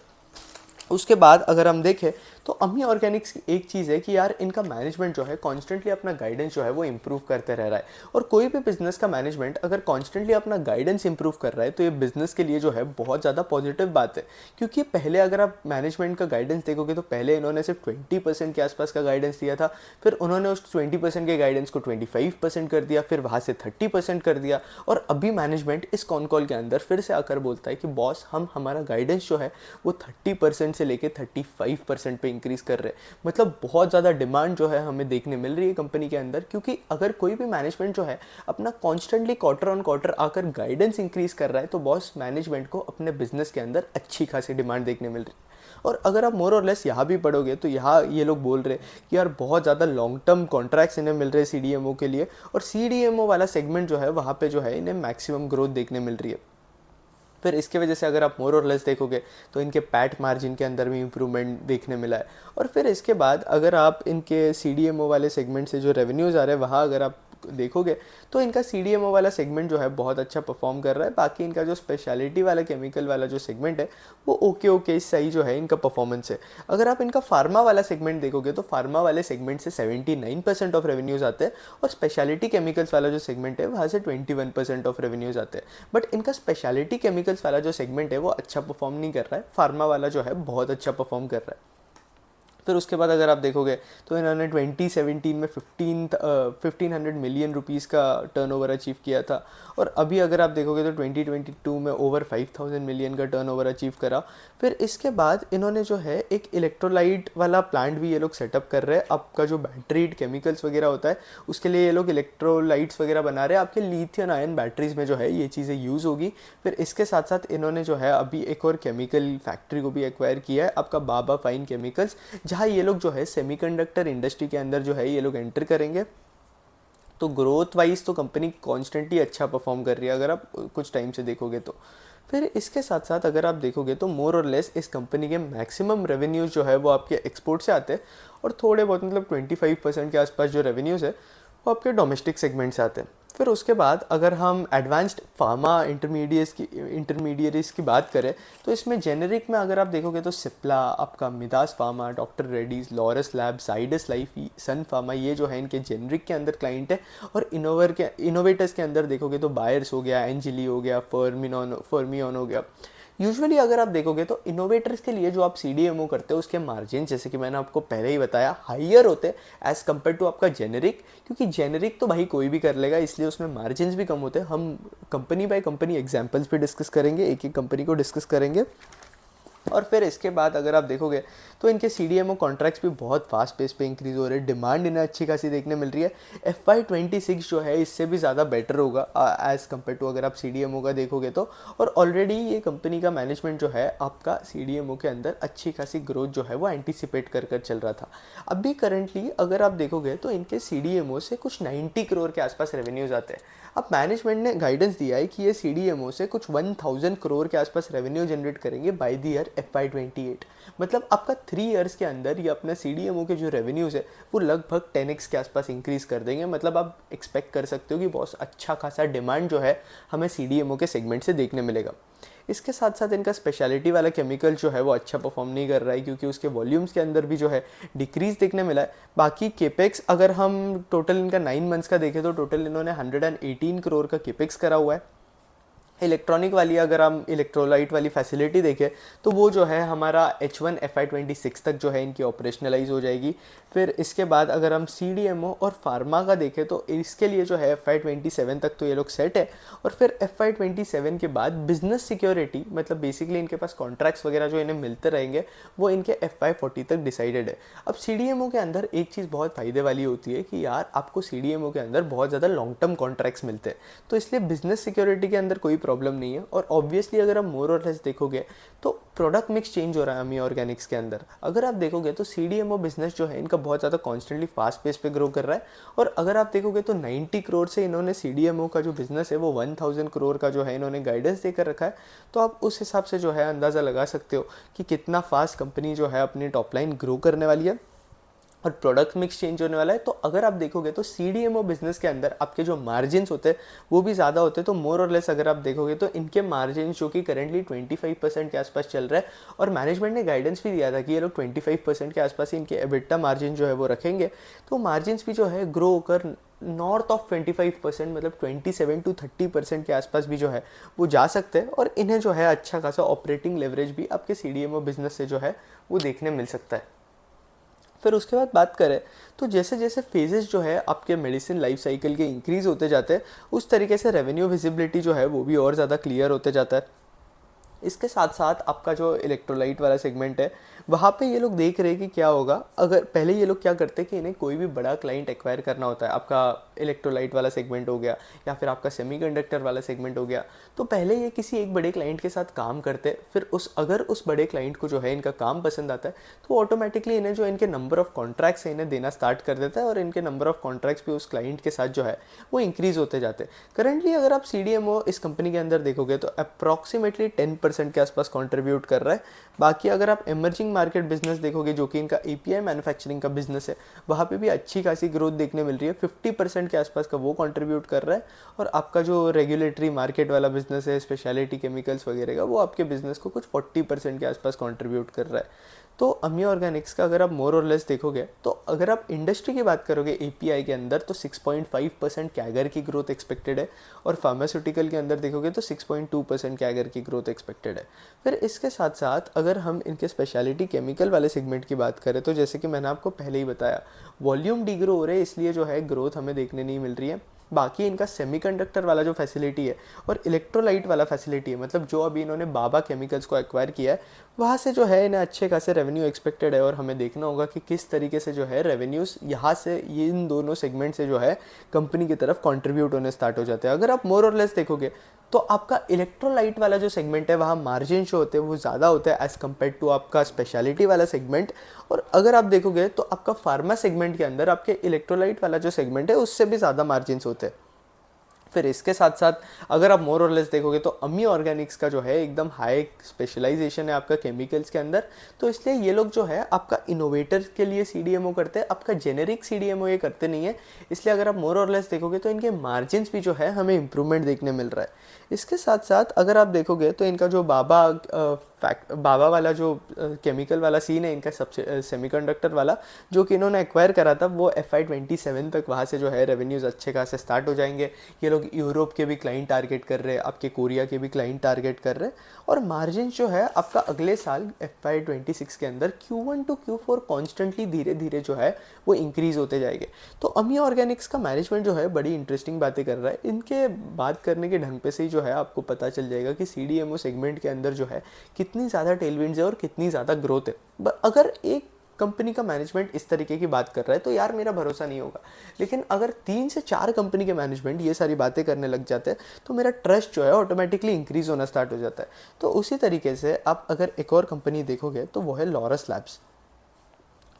उसके बाद अगर हम देखें तो अमी ऑर्गेनिक्स की एक चीज़ है कि यार इनका मैनेजमेंट जो है कॉन्स्टेंटली अपना गाइडेंस जो है वो इंप्रूव करते रह रहा है। और कोई भी बिजनेस का मैनेजमेंट अगर कॉन्स्टेंटली अपना गाइडेंस इंप्रूव कर रहा है तो ये बिजनेस के लिए जो है बहुत ज़्यादा पॉजिटिव बात है। क्योंकि पहले अगर आप मैनेजमेंट का गाइडेंस देखोगे तो पहले इन्होंने सिर्फ 20% के आसपास का गाइडेंस दिया था, फिर उन्होंने उस 20% के गाइडेंस को 25% कर दिया, फिर वहाँ से 30% कर दिया। और अभी मैनेजमेंट इस कॉन कॉल के अंदर फिर से आकर बोलता है कि बॉस हम हमारा गाइडेंस जो है वो 30% से लेके 35% पे इंक्रीज कर रहे हैं। मतलब बहुत ज़्यादा डिमांड जो है हमें देखने मिल रही है कंपनी के अंदर, क्योंकि अगर कोई भी मैनेजमेंट जो है अपना कॉन्स्टेंटली क्वार्टर ऑन क्वार्टर आकर गाइडेंस इंक्रीज कर रहा है तो बॉस मैनेजमेंट को अपने बिजनेस के अंदर अच्छी खासी डिमांड देखने मिल रही है। और अगर आप मोर और लेस यहाँ भी पढ़ोगे तो यहाँ ये लोग बोल रहे हैं कि यार बहुत ज़्यादा लॉन्ग टर्म कॉन्ट्रैक्ट्स इन्हें मिल रहे हैं CDMO के लिए, और CDMO वाला सेगमेंट जो है वहाँ पे जो है इन्हें मैक्सिमम ग्रोथ देखने मिल रही है। फिर इसके वजह से अगर आप मोर और लेस देखोगे तो इनके पैट मार्जिन के अंदर भी इंप्रूवमेंट देखने मिला है। और फिर इसके बाद अगर आप इनके CDMO वाले सेगमेंट से जो रेवेन्यूज़ आ रहे हैं वहाँ अगर आप देखोगे तो इनका CDMO वाला सेगमेंट जो है बहुत अच्छा परफॉर्म कर रहा है। बाकी इनका जो स्पेशलिटी वाला केमिकल वाला जो सेगमेंट है वो ओके सही जो है इनका परफॉर्मेंस है। अगर आप इनका फार्मा वाला सेगमेंट देखोगे तो फार्मा वाले सेगमेंट से 79% ऑफ रेवेन्यूज़ आते हैं और स्पेशलिटी केमिकल्स वाला जो सेगमेंट है वहाँ से 21% ऑफ रेवेन्यूज़ आते हैं। बट इनका स्पेशलिटी केमिकल्स वाला जो सेगमेंट है वो अच्छा परफॉर्म नहीं कर रहा है, फार्मा वाला जो है बहुत अच्छा परफॉर्म कर रहा है। फिर उसके बाद अगर आप देखोगे तो इन्होंने 2017 में 1500 मिलियन रुपीस का टर्नओवर अचीव किया था, और अभी अगर आप देखोगे तो 2022 में ओवर 5000 मिलियन का टर्नओवर अचीव करा। फिर इसके बाद इन्होंने जो है एक इलेक्ट्रोलाइट वाला प्लांट भी ये लोग सेटअप कर रहे हैं। आपका जो बैटरी केमिकल्स वगैरह होता है उसके लिए ये लोग इलेक्ट्रोलाइट्स वगैरह बना रहे हैं, आपके लिथियम आयन बैटरीज में जो है ये चीज़ें यूज़ होगी। फिर इसके साथ साथ इन्होंने जो है अभी एक और केमिकल फैक्ट्री को भी एक्वायर किया है, आपका बाबा फाइन केमिकल्स, जहाँ ये लोग जो है सेमीकंडक्टर इंडस्ट्री के अंदर जो है ये लोग एंटर करेंगे। तो ग्रोथ वाइज तो कंपनी कॉन्स्टेंटली अच्छा परफॉर्म कर रही है अगर आप कुछ टाइम से देखोगे तो। फिर इसके साथ साथ अगर आप देखोगे तो मोर और लेस इस कंपनी के मैक्सिमम रेवेन्यूज़ जो है वो आपके एक्सपोर्ट से आते हैं, और थोड़े बहुत मतलब 25% के आसपास जो रेवेन्यूज़ है वो आपके डोमेस्टिक सेगमेंट से आते हैं। फिर उसके बाद अगर हम एडवांस्ड फार्मा इंटरमीडिएरीज की बात करें तो इसमें जेनेरिक में अगर आप देखोगे तो सिप्ला, आपका Midas pharma, doctor Reddy's, Laurus lab, Zydus life, Sun pharma, ये जो है इनके जेनेरिक के अंदर क्लाइंट है। और इनोवेटर्स के अंदर देखोगे तो बायर्स हो गया, एंजिली हो गया, फर्मियन हो गया। यूजुअली अगर आप देखोगे तो इनोवेटर्स के लिए जो आप CDMO करते हो उसके मार्जिन, जैसे कि मैंने आपको पहले ही बताया, हाइयर होते हैं एज़ कम्पेयर टू आपका जेनेरिक, क्योंकि जेनेरिक तो भाई कोई भी कर लेगा, इसलिए उसमें मार्जिन भी कम होते हैं। हम कंपनी बाय कंपनी एग्जाम्पल्स भी डिस्कस करेंगे, एक एक कंपनी को डिस्कस करेंगे। और फिर इसके बाद अगर आप देखोगे तो इनके CDMO कॉन्ट्रैक्ट्स भी बहुत फास्ट पेस पे इंक्रीज़ हो रहे हैं, डिमांड इन्हें अच्छी खासी देखने मिल रही है। FY26 जो है इससे भी ज़्यादा बेटर होगा एज़ कम्पेयर टू अगर आप CDMO का देखोगे तो। और ऑलरेडी ये कंपनी का मैनेजमेंट जो है आपका CDMO के अंदर अच्छी खासी ग्रोथ जो है वो एंटिसिपेट कर चल रहा था। अभी करंटली अगर आप देखोगे तो इनके CDMO से कुछ 90 करोड़ के आसपास रेवेन्यूज़ आते हैं। अब मैनेजमेंट ने गाइडेंस दिया है कि ये CDMO से कुछ 1000 करोड़ के आसपास रेवेन्यू जनरेट करेंगे बाय द ईयर FY28। मतलब आपका 3 इयर्स के अंदर ये अपना CDMO के जो रेवेन्यूज़ है वो लगभग 10x के आसपास इंक्रीज कर देंगे। मतलब आप एक्सपेक्ट कर सकते हो कि बहुत अच्छा खासा डिमांड जो है हमें CDMO के सेगमेंट से देखने मिलेगा। इसके साथ साथ इनका स्पेशलिटी वाला केमिकल जो है वो अच्छा परफॉर्म नहीं कर रहा है, क्योंकि उसके वॉल्यूम्स के अंदर भी जो है डिक्रीज देखने मिला है। बाकी केपेक्स अगर हम टोटल इनका 9 मंथ्स का देखें तो टोटल इन्होंने 118 करोड़ का केपेक्स करा हुआ है। इलेक्ट्रॉनिक वाली अगर हम इलेक्ट्रोलाइट वाली फैसिलिटी देखें तो वो जो है हमारा H1 FY26 तक जो है इनकी ऑपरेशनलाइज हो जाएगी। फिर इसके बाद अगर हम CDMO और फार्मा का देखें तो इसके लिए जो है FY27 तक तो ये लोग सेट है। और फिर FY27 के बाद बिजनेस सिक्योरिटी, मतलब बेसिकली इनके पास कॉन्ट्रैक्ट्स वगैरह जो इन्हें मिलते रहेंगे वो इनके FY40 तक डिसाइडेड है। अब CDMO के अंदर एक चीज़ बहुत फ़ायदे वाली होती है कि यार आपको CDMO के अंदर बहुत ज़्यादा लॉन्ग टर्म कॉन्ट्रैक्ट्स मिलते हैं, तो इसलिए बिजनेस सिक्योरिटी के अंदर कोई प्रॉब्लम नहीं है। और ऑब्वियसली अगर आप मोर और लेस देखोगे तो प्रोडक्ट मिक्स चेंज हो रहा है अमी ऑर्गेनिक्स के अंदर। अगर आप देखोगे तो CDMO बिजनेस जो है इनका बहुत ज़्यादा कॉन्स्टेंटली फास्ट पेस पे ग्रो कर रहा है। और अगर आप देखोगे तो 90 करोड़ से इन्होंने CDMO का जो बिजनेस है वो 1000 करोड़ का जो है इन्होंने गाइडेंस देकर रखा है। तो आप उस हिसाब से जो है अंदाज़ा लगा सकते हो कि कितना फास्ट कंपनी जो है अपनी टॉप लाइन ग्रो करने वाली है और प्रोडक्ट मिक्स चेंज होने वाला है। तो अगर आप देखोगे तो CDMO बिजनेस के अंदर आपके जो मार्जिन्स होते हैं वो भी ज़्यादा होते हैं। तो मोर और लेस अगर आप देखोगे तो इनके मार्जिन्स जो कि करेंटली 25% के आसपास चल रहा है, और मैनेजमेंट ने गाइडेंस भी दिया था कि ये लोग 25% के आसपास ही इनके EBITDA मार्जिन जो है वो रखेंगे। तो मार्जिन्स भी जो है ग्रो होकर नॉर्थ ऑफ 25%, मतलब 27 to 30% के आसपास भी जो है वो जा सकते हैं। और इन्हें जो है अच्छा खासा ऑपरेटिंग लेवरेज भी आपके CDMO बिजनेस से जो है वो देखने मिल सकता है। फिर उसके बाद बात करें तो जैसे जैसे फेजेस जो है आपके मेडिसिन लाइफ साइकिल के इंक्रीज़ होते जाते हैं उस तरीके से रेवेन्यू विजिबिलिटी जो है वो भी और ज़्यादा क्लियर होते जाता है। इसके साथ साथ आपका जो इलेक्ट्रोलाइट वाला सेगमेंट है वहाँ पे ये लोग देख रहे हैं कि क्या होगा। अगर पहले ये लोग क्या करते हैं कि इन्हें कोई भी बड़ा क्लाइंट एक्वायर करना होता है, आपका इलेक्ट्रोलाइट वाला सेगमेंट हो गया या फिर आपका सेमीकंडक्टर वाला सेगमेंट हो गया, तो पहले ये किसी एक बड़े क्लाइंट के साथ काम करते। फिर अगर उस बड़े क्लाइंट को जो है इनका काम पसंद आता है तो ऑटोमेटिकली इन्हें जो इनके नंबर ऑफ कॉन्ट्रैक्ट्स है इन्हें देना स्टार्ट कर देता है, और इनके नंबर ऑफ कॉन्ट्रैक्ट्स भी उस क्लाइंट के साथ जो है वो इंक्रीज़ होते जाते हैं। करंटली अगर आप CDMO इस कंपनी के अंदर देखोगे तो अप्रॉक्सीमेटली 10% के आसपास कंट्रीब्यूट कर रहा है। बाकी अगर आप इमर्जिंग मार्केट बिजनेस देखोगे जो कि इनका API मैन्युफैक्चरिंग का बिजनेस है, वहाँ पे भी अच्छी खासी ग्रोथ देखने मिल रही है। 50% के आसपास का वो कंट्रीब्यूट कर रहा है। और आपका जो रेगुलेटरी मार्केट वाला बिजनेस है, स्पेशलिटी केमिकल्स वगैरह का, वो आपके बिजनेस को कुछ 40% के आसपास कंट्रीब्यूट कर रहा है। तो अमी ऑर्गेनिक्स का अगर आप मोर और लेस देखोगे तो अगर आप इंडस्ट्री की बात करोगे API के अंदर तो 6.5% कैगर की ग्रोथ एक्सपेक्टेड है, और फार्मास्यूटिकल के अंदर देखोगे तो 6.2% कैगर की ग्रोथ एक्सपेक्टेड एक्सपेक्टेड है। फिर इसके साथ साथ अगर हम इनके स्पेशलिटी केमिकल वाले सेगमेंट की बात करें तो जैसे कि मैंने आपको पहले ही बताया, वॉल्यूम डिग्रो हो रहे, इसलिए जो है ग्रोथ हमें देखने नहीं मिल रही है। बाकी इनका सेमीकंडक्टर वाला जो फैसिलिटी है और इलेक्ट्रोलाइट वाला फैसिलिटी है, मतलब जो अभी इन्होंने बाबा केमिकल्स को एक्वायर किया है, वहाँ से जो है इन्हें अच्छे खासे रेवेन्यू एक्सपेक्टेड है। और हमें देखना होगा कि किस तरीके से जो है रेवेन्यूज़ यहाँ से ये इन दोनों सेगमेंट से जो है कंपनी की तरफ कंट्रीब्यूट होने स्टार्ट हो जाते हैं। अगर आप मोर और लेस देखोगे तो आपका इलेक्ट्रोलाइट वाला जो सेगमेंट है वहाँ मार्जिन जो होते हैं वो ज़्यादा होते हैं एज़ कम्पेयर टू आपका स्पेशलिटी वाला सेगमेंट। और अगर आप देखोगे तो आपका फार्मा सेगमेंट के अंदर आपके इलेक्ट्रोलाइट वाला जो सेगमेंट है उससे भी ज़्यादा मार्जिन होते हैं। फिर इसके साथ साथ अगर आप मोर और लेस देखोगे तो अमी ऑर्गेनिक्स का जो है एकदम हाई स्पेशलाइजेशन है आपका केमिकल्स के अंदर, तो इसलिए ये लोग जो है आपका इनोवेटर के लिए सीडीएमओ करते हैं, आपका जेनेरिक सीडीएमओ ये करते नहीं है। इसलिए अगर आप मोर और लेस देखोगे तो इनके मार्जिन्स भी जो है हमें इंप्रूवमेंट देखने मिल रहा है। इसके साथ साथ अगर आप देखोगे तो इनका जो बाबा वाला जो केमिकल वाला सीन है इनका सबसे सेमीकंडक्टर वाला जो कि इन्होंने एक्वायर करा था, वो FY27 तक वहाँ से जो है रेवेन्यूज़ अच्छे खासे स्टार्ट हो जाएंगे। ये लोग यूरोप के भी क्लाइंट टारगेट कर रहे हैं, आपके कोरिया के भी क्लाइंट टारगेट कर रहे हैं। और मार्जिन जो है आपका अगले साल FY26 के अंदर Q1 to Q4 कॉन्स्टेंटली धीरे धीरे जो है वो इंक्रीज़ होते जाएंगे। तो अमी ऑर्गेनिक्स का मैनेजमेंट जो है बड़ी इंटरेस्टिंग बातें कर रहा है। इनके बात करने के ढंग पे से ही जो है आपको पता चल जाएगा कि CDMO सेगमेंट के अंदर जो है कितनी ज़्यादा टेलविंड्स है और कितनी ज़्यादा ग्रोथ है। अगर एक कंपनी का मैनेजमेंट इस तरीके की बात कर रहा है तो यार मेरा भरोसा नहीं होगा, लेकिन अगर 3 से 4 कंपनी के मैनेजमेंट ये सारी बातें करने लग जाते हैं तो मेरा ट्रस्ट जो है ऑटोमेटिकली इंक्रीज़ होना स्टार्ट हो जाता है। तो उसी तरीके से आप अगर एक और कंपनी देखोगे तो वो है लॉरस लैब्स।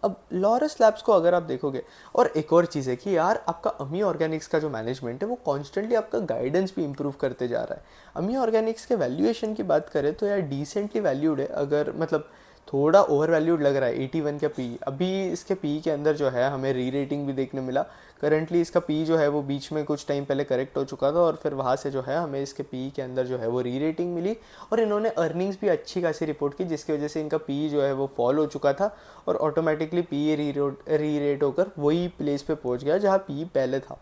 अब लॉरस लैब्स को अगर आप देखोगे, और एक और चीज़ है कि यार आपका अमी ऑर्गेनिक्स का जो मैनेजमेंट है वो कॉन्स्टेंटली आपका गाइडेंस भी इंप्रूव करते जा रहा है। अमी ऑर्गेनिक्स के वैल्यूएशन की बात करें तो यार डिसेंटली वैल्यूड है, अगर मतलब थोड़ा ओवर वैल्यूड लग रहा है 81 का पी। अभी इसके पी के अंदर जो है हमें री रेटिंग भी देखने मिला। करंटली इसका पी जो है वो बीच में कुछ टाइम पहले करेक्ट हो चुका था और फिर वहाँ से जो है हमें इसके पी के अंदर जो है वो री रेटिंग मिली और इन्होंने अर्निंग्स भी अच्छी खासी रिपोर्ट की, जिसकी वजह से इनका पी जो है वो फॉल हो चुका था और ऑटोमेटिकली पी री रेट होकर वही प्लेस पे पहुँच गया जहाँ पी पहले था।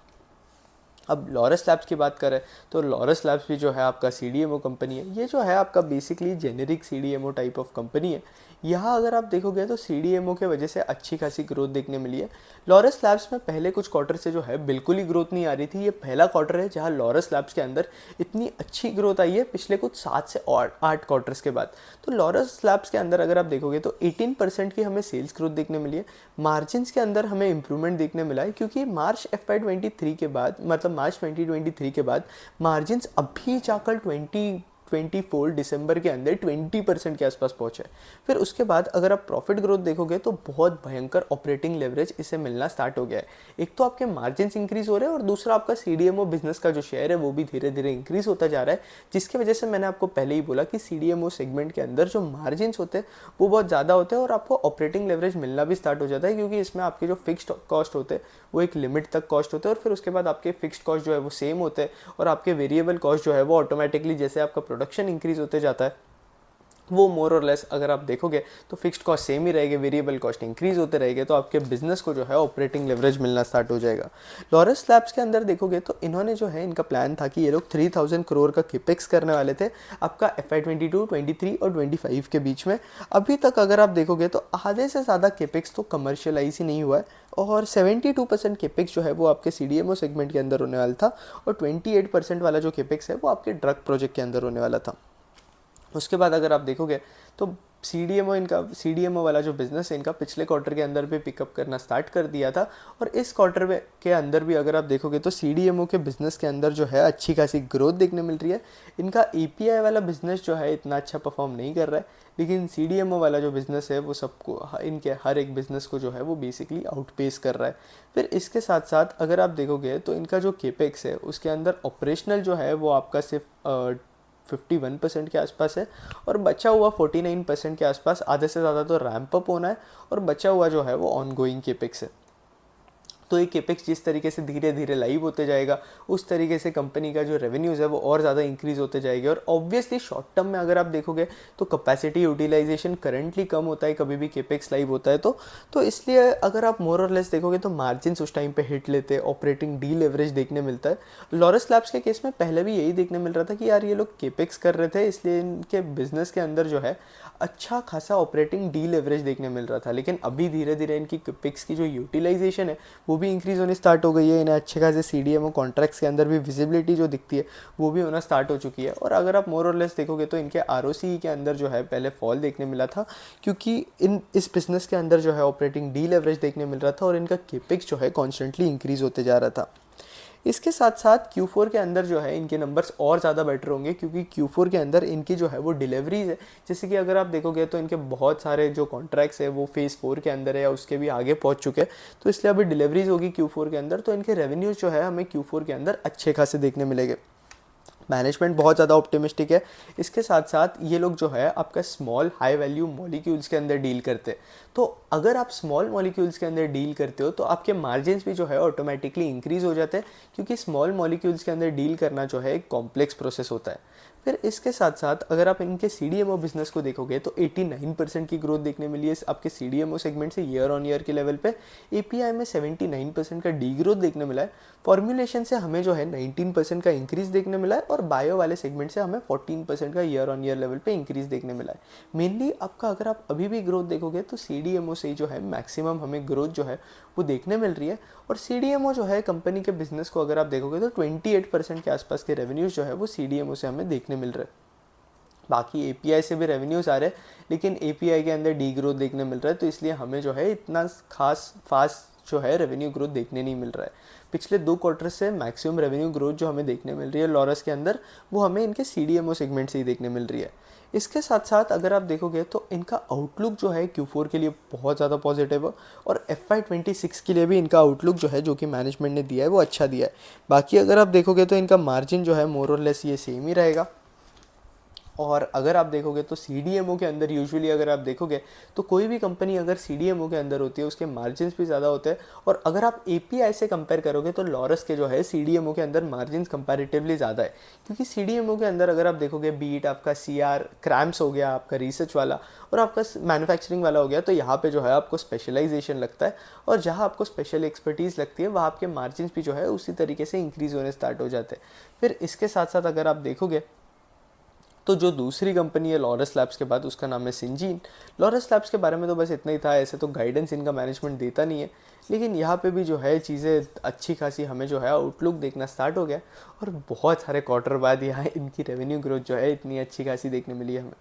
अब लॉरस लैब्स की बात करें तो लॉरस लैब्स भी जो है आपका CDMO कंपनी है। ये जो है आपका basically generic CDMO type of company है। यहाँ अगर आप देखोगे तो CDMO के वजह से अच्छी खासी ग्रोथ देखने मिली है। लॉरस लैब्स में पहले कुछ क्वार्टर से जो है बिल्कुल ही ग्रोथ नहीं आ रही थी। ये पहला क्वार्टर है जहाँ लॉरस लैब्स के अंदर इतनी अच्छी ग्रोथ आई है पिछले कुछ 7 से 8 क्वार्टर्स के बाद। तो लॉरस लैब्स के अंदर अगर आप देखोगे तो 18% की हमें सेल्स ग्रोथ देखने मिली है। मार्जिन्स के अंदर हमें इंप्रूवमेंट देखने मिला है क्योंकि मार्च FY23 के बाद, मतलब मार्च 2023 के बाद मार्जिन्स अभी जाकर 2024 दिसंबर के अंदर 20% के आसपास पहुंचे। फिर उसके बाद अगर आप प्रॉफिट ग्रोथ देखोगे तो बहुत भयंकर ऑपरेटिंग लेवरेज इसे मिलना स्टार्ट हो गया है। एक तो आपके मार्जिन्स इंक्रीज हो रहे हैं और दूसरा आपका CDMO बिजनेस का जो शेयर है वो भी धीरे धीरे इंक्रीज होता जा रहा है, जिसकी वजह से मैंने आपको पहले ही बोला कि CDMO सेगमेंट के अंदर जो मार्जिन्स होते हैं वो बहुत ज़्यादा होते हैं और आपको ऑपरेटिंग लेवरेज मिलना भी स्टार्ट हो जाता है क्योंकि इसमें आपके जो फिक्स्ड कॉस्ट होते हैं वो एक लिमिट तक कॉस्ट होते हैं और फिर उसके बाद आपके फिक्स्ड कॉस्ट जो है वो सेम होते हैं और आपके वेरिएबल कॉस्ट जो है वो ऑटोमेटिकली जैसे आपका प्रोडक्शन इंक्रीज होते जाता है वो मोर और लेस अगर आप देखोगे तो फिक्स्ड कॉस्ट सेम ही रहेगी, वेरिएबल कॉस्ट इंक्रीज होते रहेंगे, तो आपके बिजनेस को जो है ऑपरेटिंग लेवरेज मिलना स्टार्ट हो जाएगा। लॉरस लैब्स के अंदर देखोगे तो इन्होंने जो है इनका प्लान था कि ये लोग 3000 करोड़ का किपेक्स करने वाले थे आपका FY22, 23 और 25 के बीच में। अभी तक अगर आप देखोगे तो आधे से ज़्यादा किपेक्स तो कमर्शियलाइज ही नहीं हुआ है और 72% किपेक्स जो है वो आपके CDMO सेगमेंट के अंदर होने वाला था और 28% वाला जो किपेक्स है वो आपके ड्रग प्रोजेक्ट के अंदर होने वाला था। उसके बाद अगर आप देखोगे तो CDMO वाला जो बिज़नेस है इनका पिछले क्वार्टर के अंदर भी पिकअप करना स्टार्ट कर दिया था और इस क्वार्टर में के अंदर भी अगर आप देखोगे तो CDMO के बिज़नेस के अंदर जो है अच्छी खासी ग्रोथ देखने मिल रही है। इनका API वाला बिज़नेस जो है इतना अच्छा परफॉर्म नहीं कर रहा है, लेकिन CDMO वाला जो बिज़नेस है वो सबको, इनके हर एक बिज़नेस को जो है वो बेसिकली आउटपेस कर रहा है। फिर इसके साथ साथ अगर आप देखोगे तो इनका जो केपेक्स है उसके अंदर ऑपरेशनल जो है वो आपका सिर्फ 51% के आसपास है और बचा हुआ 49% के आसपास, आधे से ज़्यादा तो रैंप अप होना है और बचा हुआ जो है वो ऑनगोइंग केपेक्स है। तो ये केपेक्स जिस तरीके से धीरे धीरे लाइव होते जाएगा, उस तरीके से कंपनी का जो रेवेन्यूज़ है वो और ज़्यादा इंक्रीज़ होते जाएगी। और ऑब्वियसली शॉर्ट टर्म में अगर आप देखोगे तो कैपेसिटी यूटिलाइजेशन करंटली कम होता है कभी भी केपेक्स लाइव होता है तो इसलिए अगर आप मोर और लेस देखोगे तो मार्जिन उस टाइम पे हिट लेते हैं, ऑपरेटिंग डी लेवरेज देखने मिलता है। लॉरस लैब्स के केस में पहले भी यही देखने मिल रहा था कि यार ये लोग केपेक्स कर रहे थे, इसलिए इनके बिजनेस के अंदर जो है अच्छा खासा ऑपरेटिंग डी लेवरेज देखने मिल रहा था। लेकिन अभी धीरे धीरे इनकी केपेक्स की जो यूटिलाइजेशन है वो भी इंक्रीज़ होनी स्टार्ट हो गई है। इन्हें अच्छे खासे CDMO कॉन्ट्रैक्ट्स के अंदर भी विजिबिलिटी जो दिखती है वो भी होना स्टार्ट हो चुकी है। और अगर आप मोर और लेस देखोगे तो इनके ROCE के अंदर जो है पहले फॉल देखने मिला था, क्योंकि इस बिज़नेस के अंदर जो है ऑपरेटिंग डी लेवरेज देखने मिल रहा था और इनका केपेक्स जो है कॉन्स्टेंटली इंक्रीज़ होते जा रहा था। इसके साथ साथ Q4 के अंदर जो है इनके नंबर्स और ज़्यादा बेटर होंगे, क्योंकि Q4 के अंदर इनकी जो है वो डिलीवरीज है। जैसे कि अगर आप देखोगे तो इनके बहुत सारे जो कॉन्ट्रैक्ट्स है वो फेज़ 4 के अंदर है या उसके भी आगे पहुंच चुके हैं, तो इसलिए अभी डिलीवरीज होगी Q4 के अंदर, तो इनके रेवेन्यूज जो है हमें Q4 के अंदर अच्छे खासे देखने मिलेंगे। मैनेजमेंट बहुत ज़्यादा ऑप्टिमिस्टिक है। इसके साथ साथ ये लोग जो है आपका स्मॉल हाई वैल्यू मॉलिक्यूल्स के अंदर डील करते हैं, तो अगर आप स्मॉल मॉलिक्यूल्स के अंदर डील करते हो तो आपके मार्जिन्स भी जो है ऑटोमेटिकली इंक्रीज़ हो जाते हैं, क्योंकि स्मॉल मॉलिक्यूल्स के अंदर डील करना जो है एक कॉम्प्लेक्स प्रोसेस होता है। फिर इसके साथ साथ अगर आप इनके CDMO बिजनेस को देखोगे तो 89% की ग्रोथ देखने मिली है आपके CDMO सेगमेंट से ईयर ऑन ईयर के लेवल पे। API में 79% का डी ग्रोथ देखने मिला है। फॉर्मुलेशन से हमें जो है 19% का इंक्रीज देखने मिला है और बायो वाले सेगमेंट से हमें 14% का ईयर ऑन ईयर लेवल पे इंक्रीज देखने मिला है। मेनली आपका अगर आप अभी भी ग्रोथ देखोगे तो CDMO से ही जो है मैक्सिमम हमें ग्रोथ जो है वो देखने मिल रही है। और CDMO जो है कंपनी के बिजनेस को अगर आप देखोगे तो 28% के आसपास के रेवेन्यूज जो है वो CDMO से हमें देखने मिल रहे हैं। बाकी API से भी रेवेन्यूज आ रहे हैं, लेकिन API के अंदर डी ग्रोथ देखने मिल रहा है, तो इसलिए हमें जो है इतना खास फास्ट जो है रेवेन्यू ग्रोथ देखने नहीं मिल रहा है। पिछले 2 क्वार्टर से मैक्सिमम रेवेन्यू ग्रोथ जो हमें देखने मिल रही है लॉरस के अंदर, वो हमें इनके CDMO सेगमेंट से ही देखने मिल रही है। इसके साथ साथ अगर आप देखोगे तो इनका आउटलुक जो है Q4 के लिए बहुत ज़्यादा पॉजिटिव है, और FY26 के लिए भी इनका आउटलुक जो है जो कि मैनेजमेंट ने दिया है वो अच्छा दिया है। बाकी अगर आप देखोगे तो इनका मार्जिन जो है मोर और लेस ये सेम ही रहेगा। और अगर आप देखोगे तो CDMO के अंदर यूजुअली अगर आप देखोगे तो कोई भी कंपनी अगर CDMO के अंदर होती है उसके मार्जिन्स भी ज़्यादा होते हैं। और अगर आप API से कंपेयर करोगे तो लॉरस के जो है CDMO के अंदर मार्जिन्स कंपैरेटिवली ज़्यादा है, क्योंकि CDMO के अंदर अगर आप देखोगे बीट आपका CR क्रैम्स हो गया, आपका रिसर्च वाला और आपका मैन्युफैक्चरिंग वाला हो गया, तो यहाँ पे जो है आपको स्पेशलाइजेशन लगता है, और जहाँ आपको स्पेशल एक्सपर्टीज़ लगती है वहाँ आपके मार्जिन्स भी जो है उसी तरीके से इंक्रीज़ होने स्टार्ट हो जाते हैं। फिर इसके साथ साथ अगर आप देखोगे तो जो दूसरी कंपनी है लॉरस लैब्स के बाद, उसका नाम है सिंजीन। लॉरस लैब्स के बारे में तो बस इतना ही था, ऐसे तो गाइडेंस इनका मैनेजमेंट देता नहीं है, लेकिन यहाँ पे भी जो है चीज़ें अच्छी खासी हमें जो है आउटलुक देखना स्टार्ट हो गया, और बहुत सारे क्वार्टर बाद यहाँ इनकी रेवेन्यू ग्रोथ जो है इतनी अच्छी खासी देखने मिली है हमें।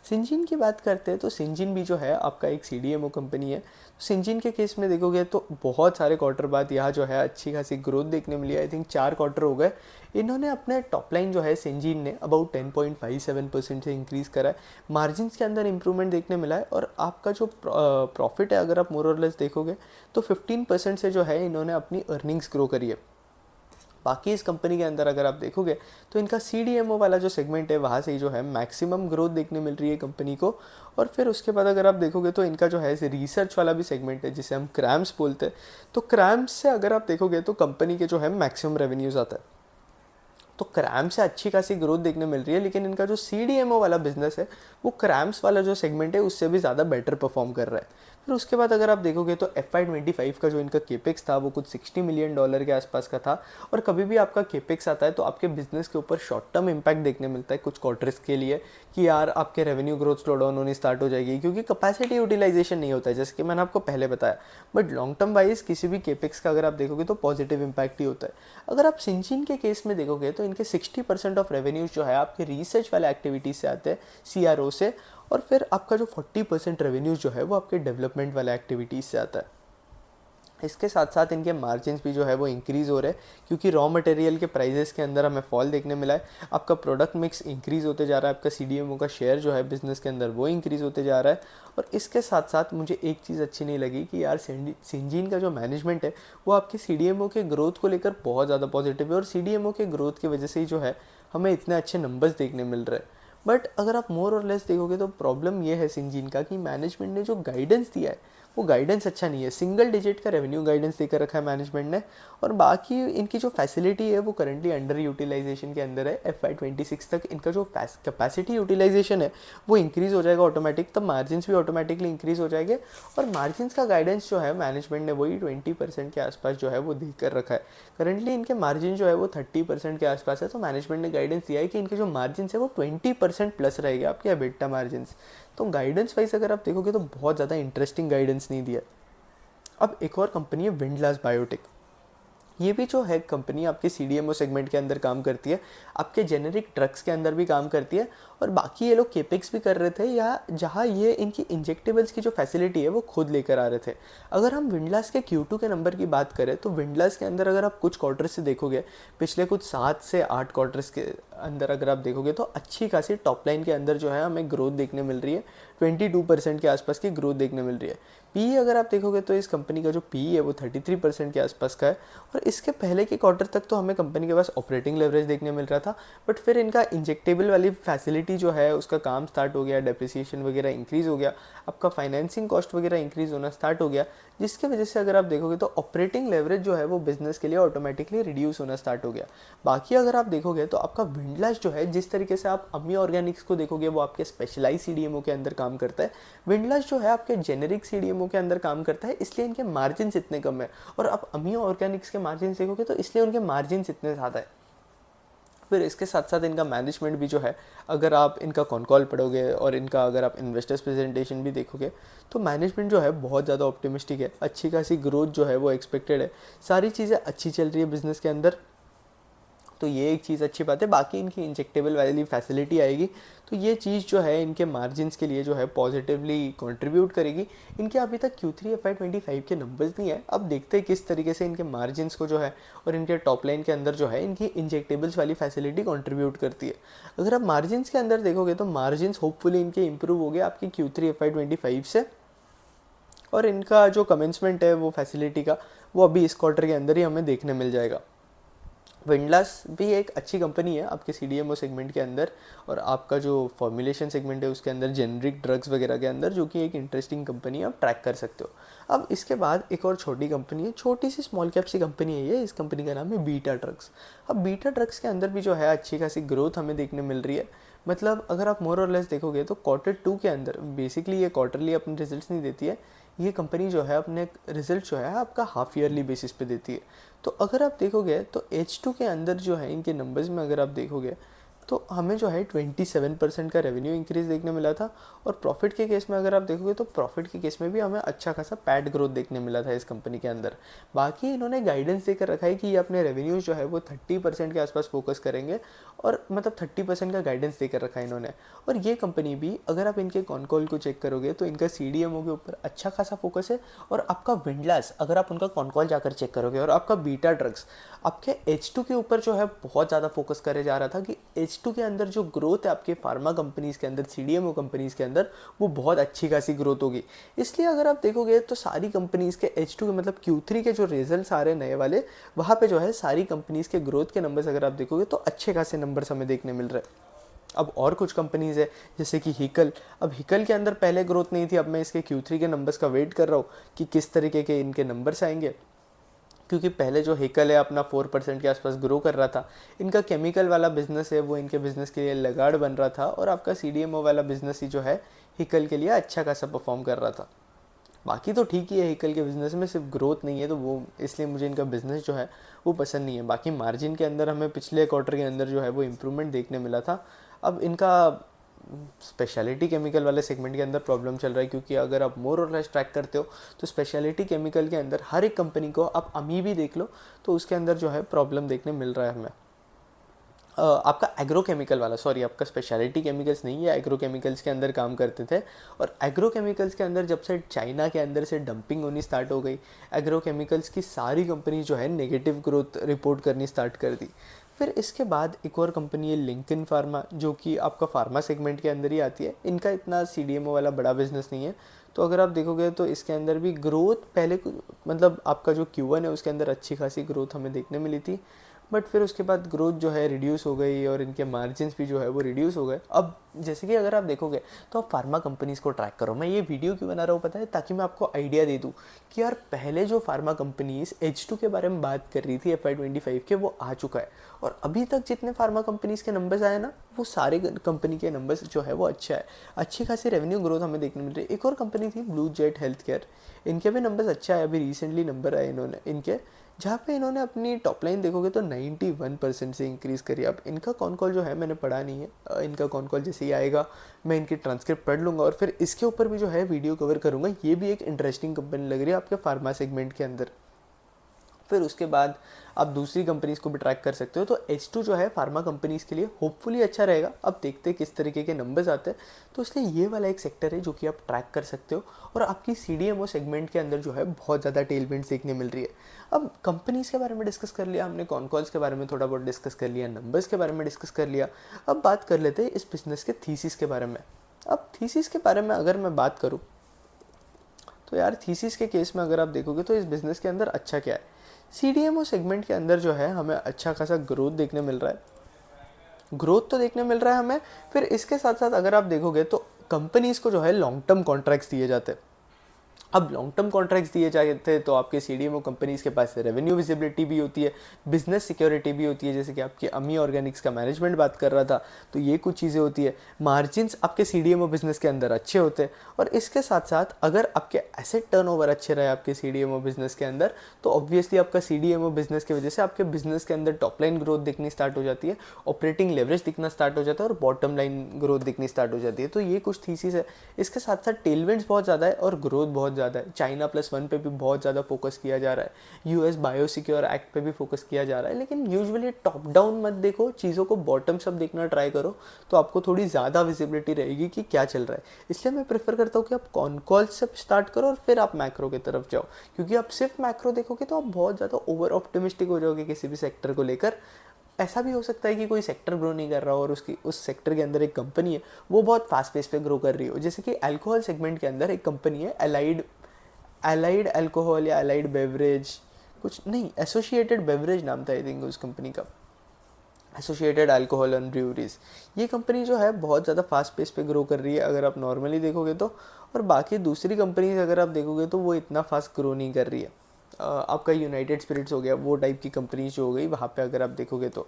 सिंजीन की बात करते हैं तो सिंजीन भी जो है आपका एक CDMO कंपनी है। तो सिंजीन के केस में देखोगे तो बहुत सारे क्वार्टर बाद यहाँ जो है अच्छी खासी ग्रोथ देखने मिली है। आई थिंक 4 क्वार्टर हो गए। इन्होंने अपने टॉप लाइन जो है सिंजीन ने अबाउट 10.57% से इंक्रीज़ करा है। मार्जिन्स के अंदर इंप्रूवमेंट देखने मिला है, और आपका जो प्रॉफिट है अगर आप मोर और लेस देखोगे तो 15% से जो है इन्होंने अपनी अर्निंग्स ग्रो करी है। बाकी इस कंपनी के अंदर अगर आप देखोगे तो इनका CDMO वाला जो सेगमेंट है वहाँ से ही जो है मैक्सिमम ग्रोथ देखने मिल रही है कंपनी को। और फिर उसके बाद अगर आप देखोगे तो इनका जो है रिसर्च वाला भी सेगमेंट है जिसे हम क्रैम्स बोलते हैं, तो क्रैम्स से अगर आप देखोगे तो कंपनी के जो है मैक्सिमम रेवेन्यूज आता है, तो क्रैम्स से अच्छी खासी ग्रोथ देखने मिल रही है। लेकिन इनका जो CDMO वाला बिजनेस है वो क्रैम्स वाला जो सेगमेंट है उससे भी ज़्यादा बेटर परफॉर्म कर रहा है। फिर उसके बाद अगर आप देखोगे तो FY25 का जो इनका केपेक्स था वो कुछ $60 मिलियन के आसपास का था। और कभी भी आपका केपेक्स आता है तो आपके बिजनेस के ऊपर शॉर्ट टर्म इम्पैक्ट देखने मिलता है कुछ क्वार्टर्स के लिए, कि यार आपके रेवेन्यू ग्रोथ स्लो डाउन होनी स्टार्ट हो जाएगी, क्योंकि कैपेसिटी यूटिलाइजेशन नहीं होता है, जैसे कि मैंने आपको पहले बताया। बट लॉन्ग टर्म वाइज किसी भी केपेक्स का अगर आप देखोगे तो पॉजिटिव इम्पैक्ट ही होता है। अगर आप सिंजीन के केस में देखोगे तो इनके 60% ऑफ रेवेन्यूज जो है आपके रिसर्च वाले एक्टिविटीज से आते हैं, CRO से, और फिर आपका जो 40% रेवेन्यूज जो है वो आपके डेवलपमेंट वाले एक्टिविटीज़ से आता है। इसके साथ साथ इनके मार्जिन्स भी जो है वो इंक्रीज़ हो रहे हैं, क्योंकि रॉ मटेरियल के प्राइजेस के अंदर हमें फॉल देखने मिला है। आपका प्रोडक्ट मिक्स इंक्रीज़ होते जा रहा है, आपका CDMO का शेयर जो है बिज़नेस के अंदर वो इंक्रीज़ होते जा रहा है। और इसके साथ साथ मुझे एक चीज़ अच्छी नहीं लगी कि यार सिंजीन का जो मैनेजमेंट है वो आपके CDMO के ग्रोथ को लेकर बहुत ज़्यादा पॉजिटिव है, और CDMO के ग्रोथ की वजह से ही जो है हमें इतने अच्छे नंबर्स देखने मिल रहे हैं। बट अगर आप मोर और लेस देखोगे तो प्रॉब्लम ये है सिंजीन का कि मैनेजमेंट ने जो गाइडेंस दिया है वो गाइडेंस अच्छा नहीं है। सिंगल डिजिट का रेवेन्यू गाइडेंस देकर रखा है मैनेजमेंट ने, और बाकी इनकी जो फैसिलिटी है वो करंटली अंडर यूटिलाइजेशन के अंदर है। FY26 तक इनका जो कैपेसिटी यूटिलाइजेशन है वो इंक्रीज़ हो जाएगा ऑटोमेटिक, तब मार्जिन भी ऑटोमेटिकली इंक्रीज़ हो जाएंगे। और मार्जिन का गाइडेंस जो है मैनेजमेंट ने वही 20% के आसपास जो है वो देकर रखा है। करंटली इनके मार्जिन जो है वो 30% के आसपास है, तो मैनेजमेंट ने गाइडेंस दिया है कि इनके जो मार्जिन है वो 20% प्लस रहेगा आपके एबिटा मार्जिन। तो गाइडेंस वाइज अगर आप देखोगे तो बहुत ज़्यादा इंटरेस्टिंग गाइडेंस नहीं दिया। अब एक और कंपनी है विंडलास बायोटेक। ये भी जो है कंपनी आपके CDMO सेगमेंट के अंदर काम करती है, आपके जेनेरिक ड्रग्स के अंदर भी काम करती है, और बाकी ये लोग केपेक्स भी कर रहे थे या जहाँ ये इनकी इंजेक्टेबल्स की जो फैसिलिटी है वो खुद लेकर आ रहे थे। अगर हम विंडलास के Q2 के नंबर की बात करें तो विंडलास के अंदर अगर आप कुछ क्वार्टर से देखोगे, पिछले कुछ 7 से 8 क्वार्टर्स के अंदर अगर आप देखोगे तो अच्छी खासी टॉप लाइन के अंदर जो है हमें ग्रोथ देखने मिल रही है। 22% के आसपास की ग्रोथ देखने मिल रही है। पी अगर आप देखोगे तो इस कंपनी का जो पी है वो 33% के आसपास का है, और इसके पहले के क्वार्टर तक तो हमें कंपनी के पास ऑपरेटिंग लेवरेज देखने मिल रहा था, बट फिर इनका इंजेक्टेबल वाली फैसिलिटी जो है उसका काम स्टार्ट हो गया, डेप्रिसिएशन वगैरह इंक्रीज़ हो गया, आपका फाइनेंसिंग कॉस्ट वगैरह इंक्रीज़ होना स्टार्ट हो गया, जिसकी वजह से अगर आप देखोगे तो ऑपरेटिंग लेवरेज जो है वो बिजनेस के लिए ऑटोमेटिकली रिड्यूस होना स्टार्ट हो गया। बाकी अगर आप देखोगे तो आपका विंडलास जो है, जिस तरीके से आप अमी ऑर्गेनिक्स को देखोगे वो आपके स्पेशलाइज CDMO के अंदर काम करता है, विंडलास जो है आपके जेनेरिक CDMO के अंदर काम करता है, इसलिए इनके मार्जिन इतने कम है। और आप अमी ऑर्गेनिक्स के मार्जिन देखोगे तो इसलिए उनके मार्जिन इतने ज़्यादा है। फिर इसके साथ साथ इनका मैनेजमेंट भी जो है, अगर आप इनका कॉल पढ़ोगे और इनका अगर आप इन्वेस्टर्स प्रेजेंटेशन भी देखोगे तो मैनेजमेंट जो है बहुत ज़्यादा ऑप्टिमिस्टिक है, अच्छी खासी ग्रोथ जो है वो एक्सपेक्टेड है, सारी चीज़ें अच्छी चल रही है बिजनेस के अंदर। तो ये एक चीज़ अच्छी बात है। बाकी इनकी इंजेक्टेबल वाली फैसिलिटी आएगी तो ये चीज़ जो है इनके मार्जिन्स के लिए जो है पॉजिटिवली कंट्रीब्यूट करेगी। इनके अभी तक Q3 FY25 के नंबर्स नहीं है, अब देखते हैं किस तरीके से इनके मार्जिन्स को जो है और इनके टॉप लाइन के अंदर जो है इनकी इंजेक्टेबल्स वाली फैसिलिटी कंट्रीब्यूट करती है। अगर आप मार्जिन्स के अंदर देखोगे तो मार्जिन्स होपफुली इनके इंप्रूव हो गए आपकी Q3 FY25 से, और इनका जो कमेंसमेंट है वो फैसिलिटी का वो अभी इस क्वार्टर के अंदर ही हमें देखने मिल जाएगा। विंडलास भी एक अच्छी कंपनी है आपके CDMO सेगमेंट के अंदर, और आपका जो फॉर्मुलेशन सेगमेंट है उसके अंदर जेनरिक ड्रग्स वगैरह के अंदर, जो कि एक इंटरेस्टिंग कंपनी है, आप ट्रैक कर सकते हो। अब इसके बाद एक और छोटी कंपनी है, छोटी C small cap C company है ये, इस कंपनी का नाम है बीटा ड्रग्स। अब बीटा ड्रग्स के अंदर भी जो है अच्छी खासी ग्रोथ हमें देखने मिल रही है। मतलब अगर आप मोर और लेस देखोगे तो Q2 के अंदर, बेसिकली ये क्वार्टरली अपने रिजल्ट्स नहीं देती है, ये कंपनी जो है अपने रिजल्ट जो है आपका हाफ ईयरली बेसिस पे देती है। तो अगर आप देखोगे तो H2 के अंदर जो है इनके नंबर्स में अगर आप देखोगे तो हमें जो है 27% का रेवेन्यू इंक्रीज देखने मिला था, और प्रॉफिट के केस में अगर आप देखोगे तो प्रॉफिट के केस में भी हमें अच्छा खासा पैट ग्रोथ देखने मिला था इस कंपनी के अंदर। बाकी इन्होंने गाइडेंस देकर रखा है कि ये अपने रेवेन्यूज जो है वो 30% के आसपास फोकस करेंगे, और मतलब 30% का गाइडेंस देकर रखा है इन्होंने। और ये कंपनी भी अगर आप इनके कॉल को चेक करोगे तो इनका CDMO के ऊपर अच्छा खासा फोकस है, और आपका विंडलास अगर आप उनका कॉल जाकर चेक करोगे, और आपका बीटा ड्रग्स आपके H2 के ऊपर जो है बहुत ज़्यादा फोकस करे जा रहा था कि H2 के अंदर जो ग्रोथ है आपके फार्मा कंपनीज़ के अंदर, CDMO कंपनीज़ के अंदर, वो बहुत अच्छी खासी ग्रोथ होगी। इसलिए अगर आप देखोगे तो सारी कंपनीज़ के H2 के मतलब Q3 के जो रिजल्ट्स आ रहे हैं नए वाले, वहाँ पे जो है सारी कंपनीज़ के ग्रोथ के नंबर्स अगर आप देखोगे तो अच्छे खासे नंबर्स हमें देखने मिल रहे हैं। अब और कुछ कंपनीज़ है जैसे कि हिकल। अब हिकल के अंदर पहले ग्रोथ नहीं थी, अब मैं इसके Q3 के नंबर्स का वेट कर रहा हूँ कि किस तरीके के इनके नंबर्स आएंगे, क्योंकि पहले जो हिकल है अपना 4% के आसपास ग्रो कर रहा था। इनका केमिकल वाला बिजनेस है वो इनके बिजनेस के लिए लगाड़ बन रहा था, और आपका CDMO वाला बिजनेस ही जो है हिकल के लिए अच्छा खासा परफॉर्म कर रहा था। बाकी तो ठीक ही है, हिकल के बिज़नेस में सिर्फ ग्रोथ नहीं है, तो वो इसलिए मुझे इनका बिज़नेस जो है वो पसंद नहीं है। बाकी मार्जिन के अंदर हमें पिछले क्वार्टर के अंदर जो है वो इम्प्रूवमेंट देखने मिला था। अब इनका स्पेशलिटी केमिकल वाले सेगमेंट के अंदर प्रॉब्लम चल रहा है, क्योंकि अगर आप मोर और लेस ट्रैक करते हो तो स्पेशलिटी केमिकल के अंदर हर एक कंपनी को, आप अमी भी देख लो तो उसके अंदर जो है प्रॉब्लम देखने मिल रहा है हमें। आपका एग्रोकेमिकल वाला, सॉरी आपका स्पेशलिटी केमिकल्स नहीं है, एग्रोकेमिकल्स के अंदर काम करते थे, और एग्रोकेमिकल्स के अंदर जब से चाइना के अंदर से डंपिंग होनी स्टार्ट हो गई, एग्रोकेमिकल्स की सारी कंपनी जो है नेगेटिव ग्रोथ रिपोर्ट करनी स्टार्ट कर दी। फिर इसके बाद एक और कंपनी है लिंकन फार्मा, जो कि आपका फार्मा सेगमेंट के अंदर ही आती है। इनका इतना CDMO वाला बड़ा बिजनेस नहीं है, तो अगर आप देखोगे तो इसके अंदर भी ग्रोथ पहले मतलब आपका जो Q1 है उसके अंदर अच्छी खासी ग्रोथ हमें देखने मिली थी। बट फिर उसके बाद ग्रोथ जो है रिड्यूस हो गई और इनके मार्जिन्स भी जो है वो रिड्यूस हो गए। अब जैसे कि अगर आप देखोगे तो आप फार्मा कंपनीज़ को ट्रैक करो। मैं ये वीडियो क्यों बना रहा हूँ पता है, ताकि मैं आपको आइडिया दे दूँ कि यार पहले जो फार्मा कंपनीज़ H2 के बारे में बात कर रही थी FY25 के, वो आ चुका है। और अभी तक जितने फार्मा कंपनीज़ के नंबर्स आए ना, वो सारे कंपनी के नंबर्स जो है वो अच्छा है, अच्छी खासी रेवेन्यू ग्रोथ हमें देखने मिल रही है। एक और कंपनी थी ब्लू जेट हेल्थ केयर, इनके भी नंबर्स अच्छा है, अभी रिसेंटली नंबर आए इन्होंने इनके, जहाँ पे इन्होंने अपनी टॉप लाइन देखोगे तो 91% से इंक्रीज़ करी। अब इनका कॉन कॉल जो है मैंने पढ़ा नहीं है, इनका कॉन कॉल जैसे ही आएगा मैं इनकी ट्रांसक्रिप्ट पढ़ लूँगा और फिर इसके ऊपर भी जो है वीडियो कवर करूँगा। ये भी एक इंटरेस्टिंग कंपनी लग रही है आपके फार्मा सेगमेंट के अंदर। फिर उसके बाद आप दूसरी कंपनीज़ को भी ट्रैक कर सकते हो। तो H2 जो है फार्मा कंपनीज़ के लिए होपफुली अच्छा रहेगा। अब देखते हैं किस तरीके के नंबर्स आते हैं, तो इसलिए ये वाला एक सेक्टर है जो कि आप ट्रैक कर सकते हो। और आपकी CDMO सेगमेंट के अंदर जो है बहुत ज़्यादा टेलविंड्स देखने मिल रही है। अब कंपनीज़ के बारे में डिस्कस कर लिया हमने, कॉन कॉल्स के बारे में थोड़ा बहुत डिस्कस कर लिया, नंबर्स के बारे में डिस्कस कर लिया। अब बात कर लेते हैं इस बिज़नेस के थीसिस के बारे में। अब थीसिस के बारे में अगर मैं बात करूँ तो यार थीसिस के केस में अगर आप देखोगे तो इस बिज़नेस के अंदर अच्छा क्या है, CDMO सेगमेंट के अंदर जो है हमें अच्छा खासा ग्रोथ देखने मिल रहा है। ग्रोथ तो देखने मिल रहा है हमें। फिर इसके साथ साथ अगर आप देखोगे तो कंपनीज़ को जो है लॉन्ग टर्म कॉन्ट्रैक्ट्स दिए जाते हैं। अब लॉन्ग टर्म कॉन्ट्रैक्ट्स दिए जाते हैं तो आपके CDMO कंपनीज़ के पास रेवेन्यू विजिबिलिटी भी होती है, बिजनेस सिक्योरिटी भी होती है। जैसे कि आपकी अमी ऑर्गेनिक्स का मैनेजमेंट बात कर रहा था, तो ये कुछ चीज़ें होती है। मार्जिन्स आपके CDMO बिजनेस के अंदर अच्छे होते हैं। और इसके साथ साथ अगर आपके एसेट टर्नओवर अच्छे रहे आपके CDMO बिजनेस के अंदर, तो ऑब्वियसली आपका CDMO बिजनेस की वजह से आपके बिजनेस के अंदर टॉप लाइन ग्रोथ दिखनी स्टार्ट हो जाती है, ऑपरेटिंग लेवरेज दिखना स्टार्ट हो जाता है और बॉटम लाइन ग्रोथ दिखनी स्टार्ट हो जाती है। तो ये कुछ थीसिस है। इसके साथ साथ टेलविंड्स बहुत ज़्यादा है और ग्रोथ बहुत ज़्यादा है। China+1 पे भी बहुत ज़्यादा फोकस किया जा रहा है, US बायोसिक्योर एक्ट पे भी फोकस किया जा रहा है। लेकिन यूजुअली टॉप डाउन मत देखो, चीज़ों को बॉटम सब देखना ट्राई करो, तो आपको थोड़ी ज़्यादा विजिबिलिटी रहेगी कि क्या चल रहा है। इसलिए मैं प्रेफर करता हूँ कि आप कॉन कॉल से स्टार्ट करो और फिर आप मैक्रो की तरफ जाओ, क्योंकि आप सिर्फ मैक्रो देखोगे तो आप बहुत ज़्यादा ओवर ऑप्टिमिस्टिक हो जाओगे किसी भी सेक्टर को लेकर। ऐसा भी हो सकता है कि कोई सेक्टर ग्रो नहीं कर रहा हो और उसकी उस सेक्टर के अंदर एक कंपनी है वो बहुत फास्ट पेस पे ग्रो कर रही हो। जैसे कि अल्कोहल सेगमेंट के अंदर एक कंपनी है एलाइड अल्कोहल या एलाइड बेवरेज, कुछ नहीं, एसोसिएटेड बेवरेज नाम था आई थिंक उस कंपनी का, एसोसिएटेड अल्कोहल एंड ब्रूअरीज। ये कंपनी जो है बहुत ज़्यादा फास्ट पेस पे ग्रो कर रही है अगर आप नॉर्मली देखोगे तो। और बाकी दूसरी कंपनीज अगर आप देखोगे तो वो इतना फास्ट ग्रो नहीं कर रही है। आपका यूनाइटेड स्पिरिट्स हो गया, वो टाइप की कंपनीज जो हो गई वहाँ पे अगर आप देखोगे तो।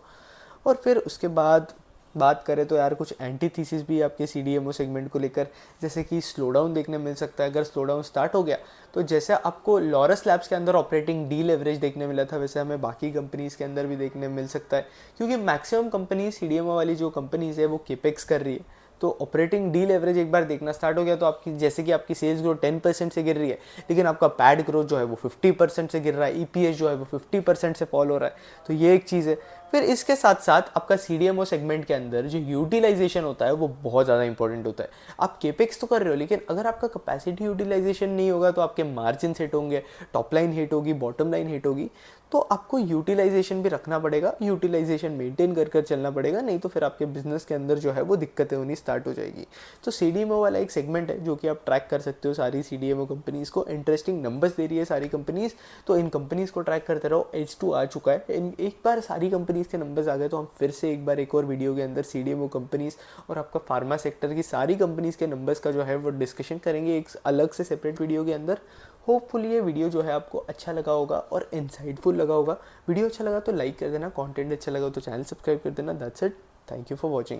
और फिर उसके बाद बात करें तो यार कुछ एंटी थीसिस भी आपके CDMO सेगमेंट को लेकर, जैसे कि स्लो डाउन देखने मिल सकता है। अगर स्लो डाउन स्टार्ट हो गया तो जैसे आपको लॉरस लैब्स के अंदर ऑपरेटिंग डी लेवरेज देखने मिला था, वैसे हमें बाकी कंपनीज़ के अंदर भी देखने मिल सकता है। क्योंकि मैक्सिमम कंपनी CDMO वाली जो कंपनीज़ है वो केपेक्स कर रही है, तो ऑपरेटिंग डी लेवरेज एक बार देखना स्टार्ट हो गया तो आपकी जैसे कि आपकी सेल्स ग्रोथ 10% से गिर रही है, लेकिन आपका पैड ग्रोथ जो है वो 50% से गिर रहा है, EPS जो है वो 50% से फॉल हो रहा है, तो ये एक चीज़ है। फिर इसके साथ साथ आपका CDMO सेगमेंट के अंदर जो यूटिलाइजेशन होता है वो बहुत ज़्यादा इंपॉर्टेंट होता है। आप केपेक्स तो कर रहे हो, लेकिन अगर आपका कैपेसिटी यूटिलाइजेशन नहीं होगा तो आपके मार्जिन हिट होंगे, टॉप लाइन हिट होगी, बॉटम लाइन हिट होगी। तो आपको यूटिलाइजेशन भी रखना पड़ेगा, यूटिलाइजेशन मेंटेन कर कर चलना पड़ेगा, नहीं तो फिर आपके बिजनेस के अंदर जो है वो दिक्कतें होनी स्टार्ट हो जाएगी। तो CDMO वाला एक सेगमेंट है जो कि आप ट्रैक कर सकते हो। सारी CDMO कंपनीज़ को इंटरेस्टिंग नंबर्स दे रही है सारी कंपनीज़, तो इन कंपनीज़ को ट्रैक करते रहो। H2 आ चुका है, एक बार सारी कंपनीज़ के नंबर्स आ गए तो हम फिर से एक बार एक और वीडियो के अंदर CDMO कंपनीज़ और आपका फार्मा सेक्टर की सारी कंपनीज़ के नंबर्स का जो है वो डिस्कशन करेंगे एक अलग से सेपरेट वीडियो के अंदर। होपफुली ये वीडियो जो है आपको अच्छा लगा होगा और इंसाइटफुल लगा होगा। वीडियो अच्छा लगा तो लाइक कर देना, कंटेंट अच्छा लगा तो चैनल सब्सक्राइब कर देना। That's it, thank you for watching.